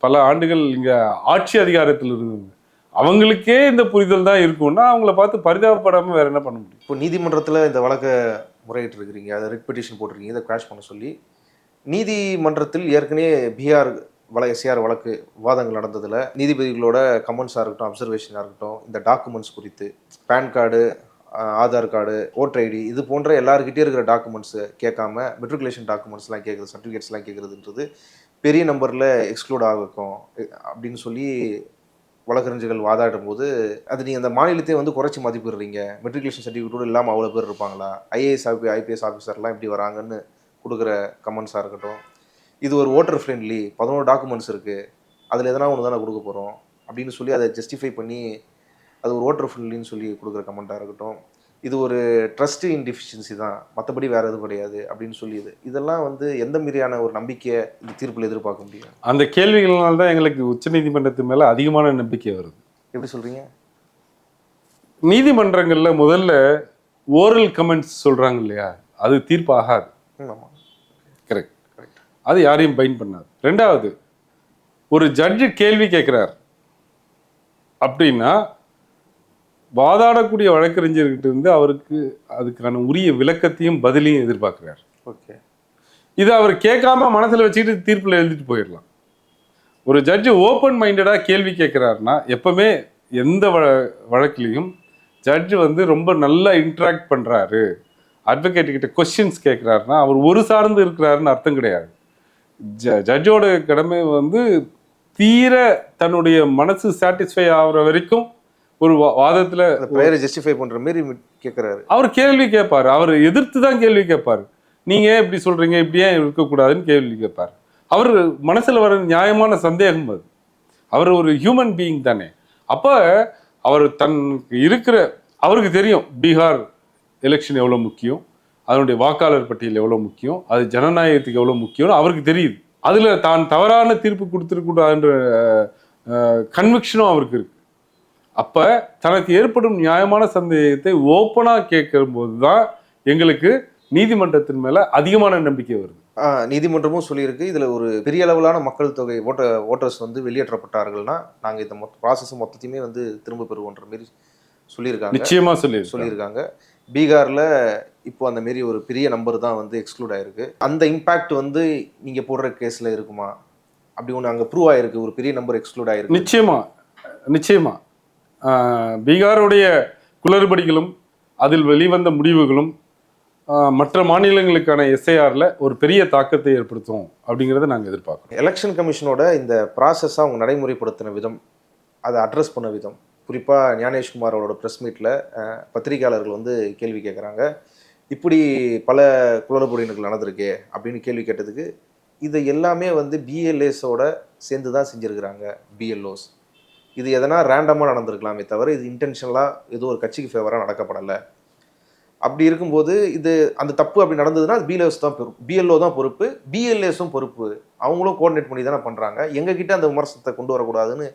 பல ஆண்டுகள் இங்கே ஆட்சி அதிகாரத்தில் இருந்தவங்க, அவங்களுக்கே இந்த புரிதல் தான் இருக்கும்னா அவங்கள பார்த்து பரிதாபப்படாமல் வேற என்ன பண்ண முடியும்? இப்போ நீதிமன்றத்தில் இந்த வழக்கை முறையிட்டு இருக்கிறீங்க, அதை ரிட் பெட்டிஷன் போட்டிருக்கீங்க, இதை கிராஷ் பண்ண சொல்லி. நீதிமன்றத்தில் ஏற்கனவே பீகார் SAR வழக்கு விவாதங்கள் நடந்ததில் நீதிபதிகளோட கமெண்ட்ஸாக இருக்கட்டும், அப்சர்வேஷனாக இருக்கட்டும், இந்த டாக்குமெண்ட்ஸ் குறித்து, PAN card Aadhaar card, voter ID இது போன்ற எல்லாருக்கிட்டே இருக்கிற டாக்குமெண்ட்ஸு கேட்காம மெட்ரிகுலேஷன் டாக்குமெண்ட்ஸ்லாம் கேட்குறது, சர்டிஃபிகேட்ஸ்லாம் கேட்குறதுன்றது பெரிய நம்பரில் எக்ஸ்க்ளூட் ஆகும் அப்படின்னு சொல்லி வழக்கறிஞர்கள் வாதாடும் போது, அது நீங்கள் அந்த மாநிலத்தையே வந்து குறைச்சி மதிப்பிடுறீங்க. மெட்ரிகுலேஷன் சர்டிஃபிகேட்டோடு இல்லாமல் அவ்வளோ பேர் இருப்பாங்களா? ஐஏஎஸ் ஐபிஎஸ் ஆஃபீஸர்லாம் இப்படி வராங்கன்னு கொடுக்குற கமெண்ட்ஸாக இருக்கட்டும். இது ஒரு ஓட்டர் ஃப்ரெண்ட்லி 11 டாக்குமெண்ட்ஸ் இருக்குது, அதில் எதனா ஒன்று தானே கொடுக்க போகிறோம் அப்படின்னு சொல்லி அதை ஜஸ்டிஃபை பண்ணி அது ஒரு ஓட்டர் ஃப்ரெண்ட்லின்னு சொல்லி கொடுக்குற கமெண்ட்டாக இருக்கட்டும். இது ஒரு ட்ரஸ்ட் இன் டெஃபிஷியன்சி தான், மற்றபடி வேறு எதுவும் கிடையாது அப்படின்னு சொல்லியது. இதெல்லாம் வந்து எந்த மாதிரியான ஒரு நம்பிக்கையை இந்த தீர்ப்பில் எதிர்பார்க்க முடியும்? அந்த கேள்விகள்னால தான் எங்களுக்கு உச்சநீதிமன்றத்து மேலே அதிகமான நம்பிக்கை வருது. எப்படி சொல்கிறீங்க? நீதிமன்றங்களில் முதல்ல ஓரல் கமெண்ட்ஸ் சொல்கிறாங்க இல்லையா, அது தீர்ப்பு ஆகாது. ஆமாம், கரெக்ட் கரெக்ட். அது யாரையும் பைண்ட் பண்ணாது. ரெண்டாவது, ஒரு ஜட்ஜு கேள்வி கேட்குறார் அப்படின்னா வாதாடக்கூடிய வழக்கறிஞர்கிட்ட இருந்து அவருக்கு அதுக்கான உரிய விளக்கத்தையும் பதிலையும் எதிர்பார்க்கிறார். ஓகே, இதை அவர் கேட்காம மனசில் வச்சுக்கிட்டு தீர்ப்பில் எழுதிட்டு போயிடலாம். ஒரு ஜட்ஜு ஓப்பன் மைண்டடாக கேள்வி கேட்குறாருன்னா, எப்பவுமே எந்த வழக்குலையும் ஜட்ஜு வந்து ரொம்ப நல்லா இன்ட்ராக்ட் பண்ணுறாரு, அட்வொகேட் கிட்ட கொஸ்டின்ஸ் கேட்குறாருன்னா அவர் ஒரு சார்ந்து இருக்கிறாருன்னு அர்த்தம் கிடையாது. ஜட்ஜோட கடமை வந்து தீர தன்னுடைய மனசு சாட்டிஸ்ஃபை ஆகிற வரைக்கும் ஒரு வாதத்தில் பெயரை ஜஸ்டிஃபை பண்ணுற மாரி கேட்குறாரு. அவர் கேள்வி கேட்பார், அவர் எதிர்த்து தான் கேள்வி கேட்பார். நீங்கள் ஏன் இப்படி சொல்கிறீங்க, இப்படி ஏன் இருக்கக்கூடாதுன்னு கேள்வி கேட்பார். அவர் மனசில் வர நியாயமான சந்தேகம் அது. அவர் ஒரு ஹியூமன் பீயிங் தானே. அப்போ அவர் தனக்கு இருக்கிற, அவருக்கு தெரியும் பீகார் எலெக்ஷன் எவ்வளோ முக்கியம், அதனுடைய வாக்காளர் பட்டியல் எவ்வளோ முக்கியம், அது ஜனநாயகத்துக்கு எவ்வளோ முக்கியம்னு அவருக்கு தெரியுது. அதில் தான் தவறான தீர்ப்பு கொடுத்துருக்கூடாதுன்ற கன்விக்ஷனும் அவருக்கு இருக்கு. அப்போ தனக்கு ஏற்படும் நியாயமான சந்தேகத்தை ஓப்பனாக கேட்கும்போது தான் எங்களுக்கு நீதிமன்றத்தின் மேலே அதிகமான நம்பிக்கை வருது. நீதிமன்றமும் சொல்லியிருக்கு, இதில் ஒரு பெரிய அளவிலான மக்கள் தொகை ஓட்டர்ஸ் வந்து வெளியேற்றப்பட்டார்கள்னா நாங்கள் இந்த ப்ராசஸ் மொத்தத்தையுமே வந்து திரும்ப பெறுவோன்ற மாரி சொல்லியிருக்காங்க. நிச்சயமாக சொல்லியிருக்காங்க. பீகாரில் இப்போ அந்த மாரி ஒரு பெரிய நம்பர் தான் வந்து எக்ஸ்க்ளூட் ஆயிருக்கு. அந்த இம்பேக்ட் வந்து நீங்கள் போடுற கேஸில் இருக்குமா? அப்படி ஒன்று அங்கே ப்ரூவ் ஆயிருக்கு, ஒரு பெரிய நம்பர் எக்ஸ்க்ளூட் ஆயிருக்கு. நிச்சயமா பீகாருடைய குளறுபடிகளும் அதில் வெளிவந்த முடிவுகளும் மற்ற மாநிலங்களுக்கான எஸ்ஐஆரில் ஒரு பெரிய தாக்கத்தை ஏற்படுத்தும் அப்படிங்கிறத நாங்கள் எதிர்பார்க்குறோம். எலெக்ஷன் கமிஷனோட இந்த ப்ராசஸாக அவங்க நடைமுறைப்படுத்தின விதம், அதை அட்ரஸ் பண்ண விதம், குறிப்பாக ஞானேஷ்குமார் அவரோட ப்ரெஸ் மீட்டில் பத்திரிகையாளர்கள் வந்து கேள்வி கேட்குறாங்க, இப்படி பல குளறுபடிகள் நடந்திருக்கு அப்படின்னு கேள்வி கேட்டதுக்கு இதை எல்லாமே வந்து பிஎல்ஏஸோட சேர்ந்து தான் செஞ்சுருக்கிறாங்க, பிஎல்ஓஸ். இது எதனா ரேண்டமாக நடந்திருக்கலாமே தவிர இது இன்டென்ஷனலாக ஏதோ ஒரு கட்சிக்கு ஃபேவராக நடக்கப்படலை. அப்படி இருக்கும்போது இது அந்த தப்பு அப்படி நடந்ததுன்னா அது பிஎல்ஓ தான் பொறுப்பு, பிஎல்ஏஸும் பொறுப்பு, அவங்களும் கோஆர்டினேட் பண்ணி தானே பண்ணுறாங்க, எங்ககிட்ட அந்த விமர்சனத்தை கொண்டு வரக்கூடாதுன்னு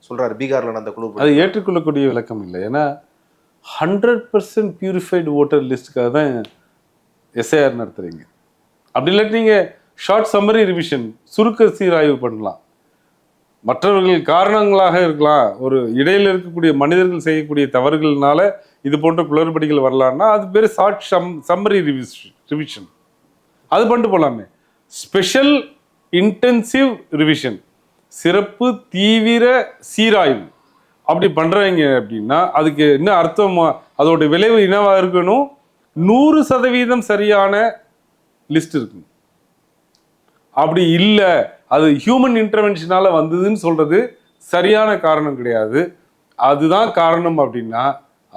சொல்கிறாரு பீகாரில் நடந்த குழு. அது ஏற்றுக்கொள்ளக்கூடிய விளக்கம் இல்லை. ஏன்னா 100% பியூரிஃபைடு ஓட்டர் லிஸ்ட்டுக்காக தான் எஸ்ஐஆர் நடத்துகிறீங்க. அப்படி இல்லாட்டி நீங்கள் ஷார்ட் சம்மரி ரிவிஷன், சுருக்க சீராய்வு பண்ணலாம். மற்றவர்கள் காரணங்களாக இருக்கலாம், ஒரு இடையில் இருக்கக்கூடிய மனிதர்கள் செய்யக்கூடிய தவறுகள்னால இது போன்ற குளறுபடிகள் வரலான்னா அது பேர் ஷார்ட் சம்மரி ரிவிஷன், அது பண்ணிட்டு போகலாமே. ஸ்பெஷல் இன்டென்சிவ் ரிவிஷன், சிறப்பு தீவிர சீராய்வு அப்படி பண்ணுறாங்க அப்படின்னா அதுக்கு என்ன அர்த்தம், அதோட விளைவு என்னவா இருக்கணும், 100% சரியான லிஸ்ட் இருக்கணும். அப்படி இல்லை, அது ஹியூமன் இன்டர்வென்ஷனால வந்ததுன்னு சொல்றது சரியான காரணம் கிடையாது. அதுதான் காரணம் அப்படின்னா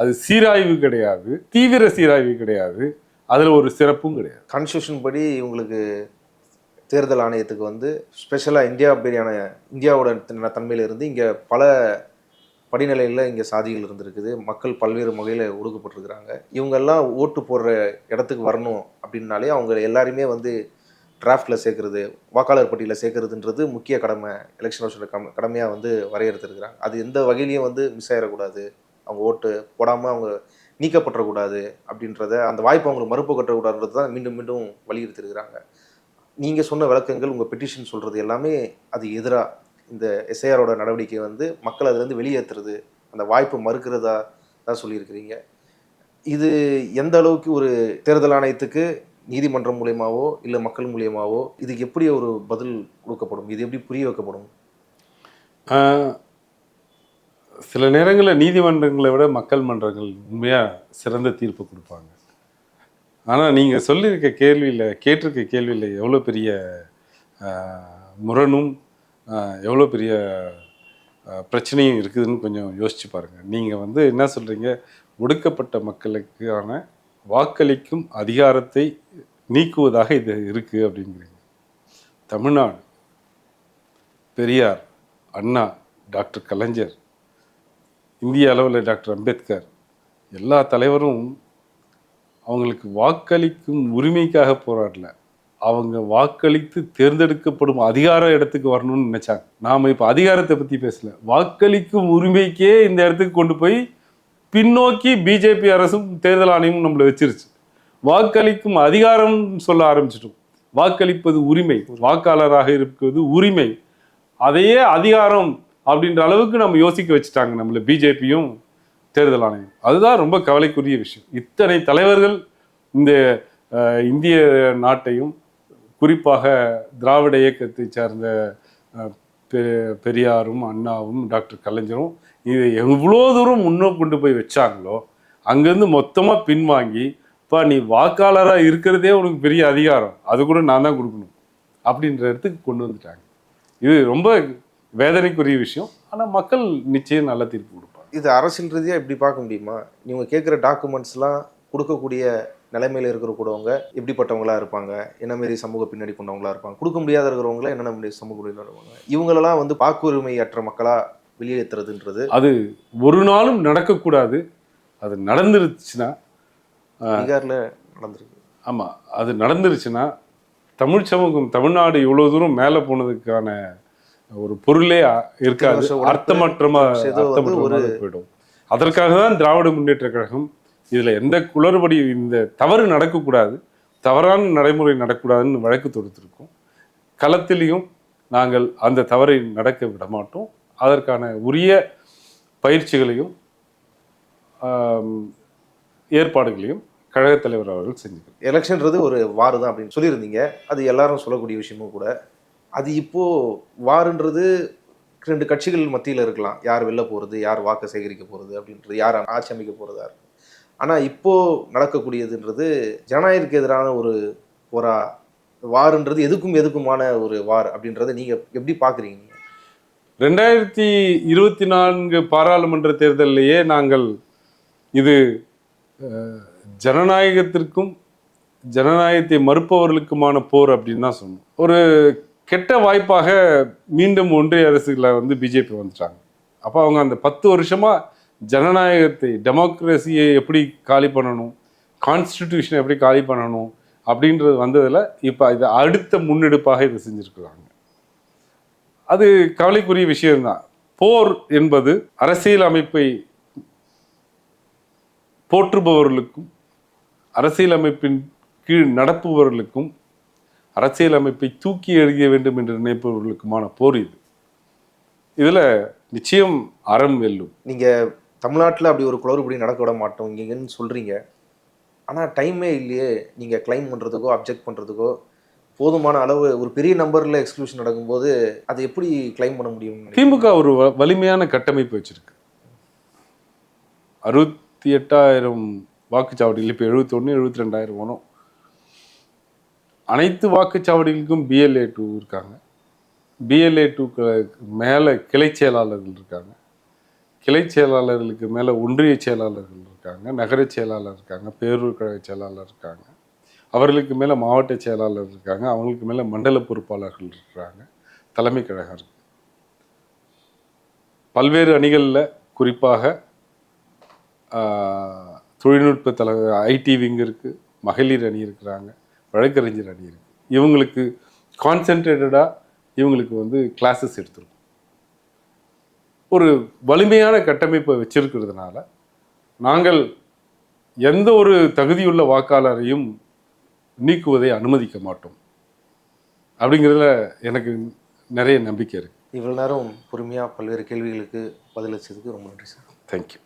அது சீராய்வு கிடையாது, தீவிர சீராய்வு கிடையாது, அதில் ஒரு சிறப்பும் கிடையாது. கான்ஸ்டியூஷன் படி உங்களுக்கு தேர்தல் ஆணையத்துக்கு வந்து ஸ்பெஷலாக இந்தியாவோட தன்மையில் இருந்து இங்கே பல படிநிலையில் இங்கே சாதிகள் இருந்திருக்குது, மக்கள் பல்வேறு வகையில் ஒடுக்கப்பட்டிருக்கிறாங்க. இவங்கெல்லாம் ஓட்டு போடுற இடத்துக்கு வரணும் அப்படின்னாலே அவங்க எல்லாருமே வந்து டிராஃப்டில் சேர்க்கறது, வாக்காளர் பட்டியலில் சேர்க்கறதுன்றது முக்கிய கடமை, எலெக்ஷன் கமிஷனோட கடமையாக வந்து வரையறுத்துருக்குறாங்க. அது எந்த வகையிலையும் வந்து மிஸ் ஆகிடக்கூடாது, அவங்க ஓட்டு போடாமல் அவங்க நீக்கப்பட்டுறக்கூடாது அப்படின்றத, அந்த வாய்ப்பு அவங்களுக்கு மறுப்பு கட்டக்கூடாதுன்றது தான் மீண்டும் மீண்டும் வலியுறுத்திருக்கிறாங்க. நீங்கள் சொன்ன விளக்கங்கள், உங்கள் பெட்டிஷன் சொல்கிறது எல்லாமே அது எதிராக இந்த எஸ்ஐஆரோட நடவடிக்கை வந்து மக்கள் அதுலேருந்து வெளியேற்றுறது, அந்த வாய்ப்பு மறுக்கிறதா தான் சொல்லியிருக்கிறீங்க. இது எந்த அளவுக்கு ஒரு தேர்தல் ஆணையத்துக்கு நீதிமன்றம் மூலியமாவோ இல்லை மக்கள் மூலியமாவோ இதுக்கு எப்படி ஒரு பதில் கொடுக்கப்படும், இது எப்படி புரிய வைக்கப்படும்? சில நேரங்களில் நீதிமன்றங்களை விட மக்கள் மன்றங்கள் உண்மையாக சிறந்த தீர்ப்பு கொடுப்பாங்க. ஆனால் நீங்கள் சொல்லியிருக்க கேள்வியில் கேட்டிருக்க கேள்வியில் எவ்வளோ பெரிய முரணும் எவ்வளோ பெரிய பிரச்சனையும் இருக்குதுன்னு கொஞ்சம் யோசிச்சு பாருங்கள். நீங்கள் வந்து என்ன சொல்கிறீங்க, ஒடுக்கப்பட்ட மக்களுக்கான வாக்களிக்கும் அதிகாரத்தை நீக்குவதாக இது இருக்குது அப்படிங்கிறீங்க. தமிழ்நாடு, பெரியார், அண்ணா, டாக்டர் கலைஞர், இந்திய அளவில் டாக்டர் அம்பேத்கர், எல்லா தலைவரும் அவங்களுக்கு வாக்களிக்கும் உரிமைக்காக போராடல, அவங்க வாக்களித்து தேர்ந்தெடுக்கப்படும் அதிகார இடத்துக்கு வரணும்னு நினைச்சாங்க. நாம் இப்போ அதிகாரத்தை பற்றி பேசல, வாக்களிக்கும் உரிமைக்கே இந்த இடத்துக்கு கொண்டு போய் பின்னோக்கி பிஜேபி அரசும் தேர்தல் ஆணையமும் நம்மளை வச்சிருச்சு. வாக்களிக்கும் அதிகாரம் சொல்ல ஆரம்பிச்சிட்டோம். வாக்களிப்பது உரிமை, வாக்காளராக இருப்பது உரிமை, அதையே அதிகாரம் அப்படின்ற அளவுக்கு நம்ம யோசிக்க வச்சுட்டாங்க நம்மள பிஜேபியும் தேர்தல் ஆணையம். அதுதான் ரொம்ப கவலைக்குரிய விஷயம். இத்தனை தலைவர்கள் இந்த இந்திய நாட்டையும் குறிப்பாக திராவிட இயக்கத்தை சார்ந்த பெரியாரும் அண்ணாவும் டாக்டர் கலைஞரும் இதை எவ்வளோ தூரம் முன்னோக்கி கொண்டு போய் வச்சாங்களோ அங்கேருந்து மொத்தமாக பின்வாங்கி, இப்போ நீ வாக்காளராக இருக்கிறதே உனக்கு பெரிய அதிகாரம், அது கூட நான் தான் கொடுக்கணும் அப்படின்ற இடத்துக்கு கொண்டு வந்துட்டாங்க. இது ரொம்ப வேதனைக்குரிய விஷயம். ஆனால் மக்கள் நிச்சயம் நல்ல தீர்ப்பு கொடுப்பாங்க. இது அரசியல் ரீதியாக எப்படி பார்க்க முடியுமா? நீங்கள் கேட்குற டாக்குமெண்ட்ஸ்லாம் கொடுக்கக்கூடிய நிலைமையில் இருக்கிறவங்க எப்படிப்பட்டவங்களா இருப்பாங்க, என்ன மாரி சமூக பின்னணி கொண்டவங்களா இருப்பாங்க, கொடுக்க முடியாத இருக்கிறவங்கள என்னென்ன மாரி சமூக பின்னணி இருப்பாங்க, இவங்களெல்லாம் வந்து வாக்குரிமை அற்ற மக்களாக வெளியேற்றுறதுன்றது அது ஒரு நாளும் நடக்கக்கூடாது. அது நடந்துருச்சுன்னா, பீகாரில் நடந்திருக்கு. ஆமாம், அது நடந்துருச்சுன்னா தமிழ் சமூகம், தமிழ்நாடு இவ்வளோ தூரம் மேலே போனதுக்கான ஒரு பொருளே இருக்காது, அர்த்தமற்றமாக போயிடும். அதற்காக தான் திராவிட முன்னேற்ற கழகம் இதில் எந்த குளறுபடி, இந்த தவறு நடக்கக்கூடாது, தவறான நடைமுறை நடக்கக்கூடாதுன்னு வழக்கு தொடுத்திருக்கோம். களத்திலையும் நாங்கள் அந்த தவறை நடக்க விட மாட்டோம். அதற்கான உரிய பயிற்சிகளையும் ஏற்பாடுகளையும் கழகத் தலைவர் அவர்கள் செஞ்சுக்கிறார். எலெக்ஷன்றது ஒரு வார் தான் அப்படின்னு சொல்லியிருந்தீங்க. அது எல்லாரும் சொல்லக்கூடிய விஷயமும் கூட. அது இப்போது வாருன்றது 2 கட்சிகள் மத்தியில் இருக்கலாம், யார் வெளில போகிறது, யார் வாக்கு சேகரிக்க போகிறது அப்படின்றது, யார் ஆட்சி அமைக்க போகிறதா இருக்கும். ஆனால் இப்போது நடக்கக்கூடியதுன்றது ஜனநாயகத்துக்கு எதிரான ஒரு போரா, வாருன்றது எதுக்குமான ஒரு வார் அப்படின்றத நீங்கள் எப்படி பார்க்குறீங்க? 2024 பாராளுமன்ற தேர்தலிலேயே நாங்கள் இது ஜனநாயகத்திற்கும் ஜனநாயகத்தை மறுப்பவர்களுக்குமான போர் அப்படின்னு தான் சொன்னோம். ஒரு கெட்ட வாய்ப்பாக மீண்டும் ஒன்றிய அரசுல வந்து பிஜேபி வந்துட்டாங்க. அப்போ அவங்க அந்த 10 வருஷமா ஜனநாயகத்தை, டெமோக்ரஸியை எப்படி காலி பண்ணணும், கான்ஸ்டிடியூஷனை எப்படி காலி பண்ணணும் அப்படின்றது வந்ததில் இப்போ இது அடுத்த முன்னெடுப்பாக இதை செஞ்சுருக்குறாங்க. அது கவலைக்குரிய விஷயம்தான். போர் என்பது அரசியல் அமைப்பை போற்றுபவர்களுக்கும் அரசியல் அமைப்பின் கீழ் நடப்புபவர்களுக்கும் அரசியல் அமைப்பை தூக்கி எறிய வேண்டும் என்று நினைப்பவர்களுக்குமான போர் இது. இதில் நிச்சயம் அறம் வெல்லும். நீங்கள் தமிழ்நாட்டில் அப்படி ஒரு குளறுபடி நடக்க விட மாட்டோம் இங்கன்னு சொல்கிறீங்க. ஆனால் டைமே இல்லையே, நீங்கள் கிளைம் பண்ணுறதுக்கோ அப்ஜெக்ட் பண்ணுறதுக்கோ போதுமான அளவு ஒரு பெரிய நம்பரில் எக்ஸ்க்ளூஷன் நடக்கும்போது அதை எப்படி கிளைம் பண்ண முடியும்? திமுக ஒரு வலிமையான கட்டமைப்பு வச்சிருக்கு. 68,000 வாக்குச்சாவடிகள், இப்போ 71, 72,000 வரும். அனைத்து வாக்குச்சாவடிகளுக்கும் BLA 2 இருக்காங்க. BLA 2க்கு மேலே கிளை செயலாளர்கள் இருக்காங்க. கிளை செயலாளர்களுக்கு மேலே ஒன்றிய செயலாளர்கள் இருக்காங்க, நகர செயலாளர் இருக்காங்க, பேரூர் கழக செயலாளர் இருக்காங்க, அவர்களுக்கு மேலே மாவட்ட செயலாளர் இருக்காங்க, அவங்களுக்கு மேலே மண்டல பொறுப்பாளர்கள் இருக்கிறாங்க, தலைமை கழகம் இருக்கு. பல்வேறு அணிகளில் குறிப்பாக தொழில்நுட்ப IT விங் இருக்குது, மகளிர் அணி இருக்கிறாங்க, வழக்கறிஞர் அணி இருக்குது. இவங்களுக்கு கான்சென்ட்ரேட்டடாக இவங்களுக்கு வந்து கிளாஸஸ் எடுத்துருக்கும். ஒரு வலிமையான கட்டமைப்பை வச்சிருக்கிறதுனால நாங்கள் எந்த ஒரு தகுதியுள்ள வாக்காளரையும் நீக்குவதை அனுமதிக்க மாட்டோம் அப்படிங்கிறதுல எனக்கு நிறைய நம்பிக்கை இருக்குது. இவ்வளோ நேரம் பொறுமையாக பல்வேறு கேள்விகளுக்கு பதிலளிச்சதுக்கு ரொம்ப நன்றி சார். தேங்க்யூ.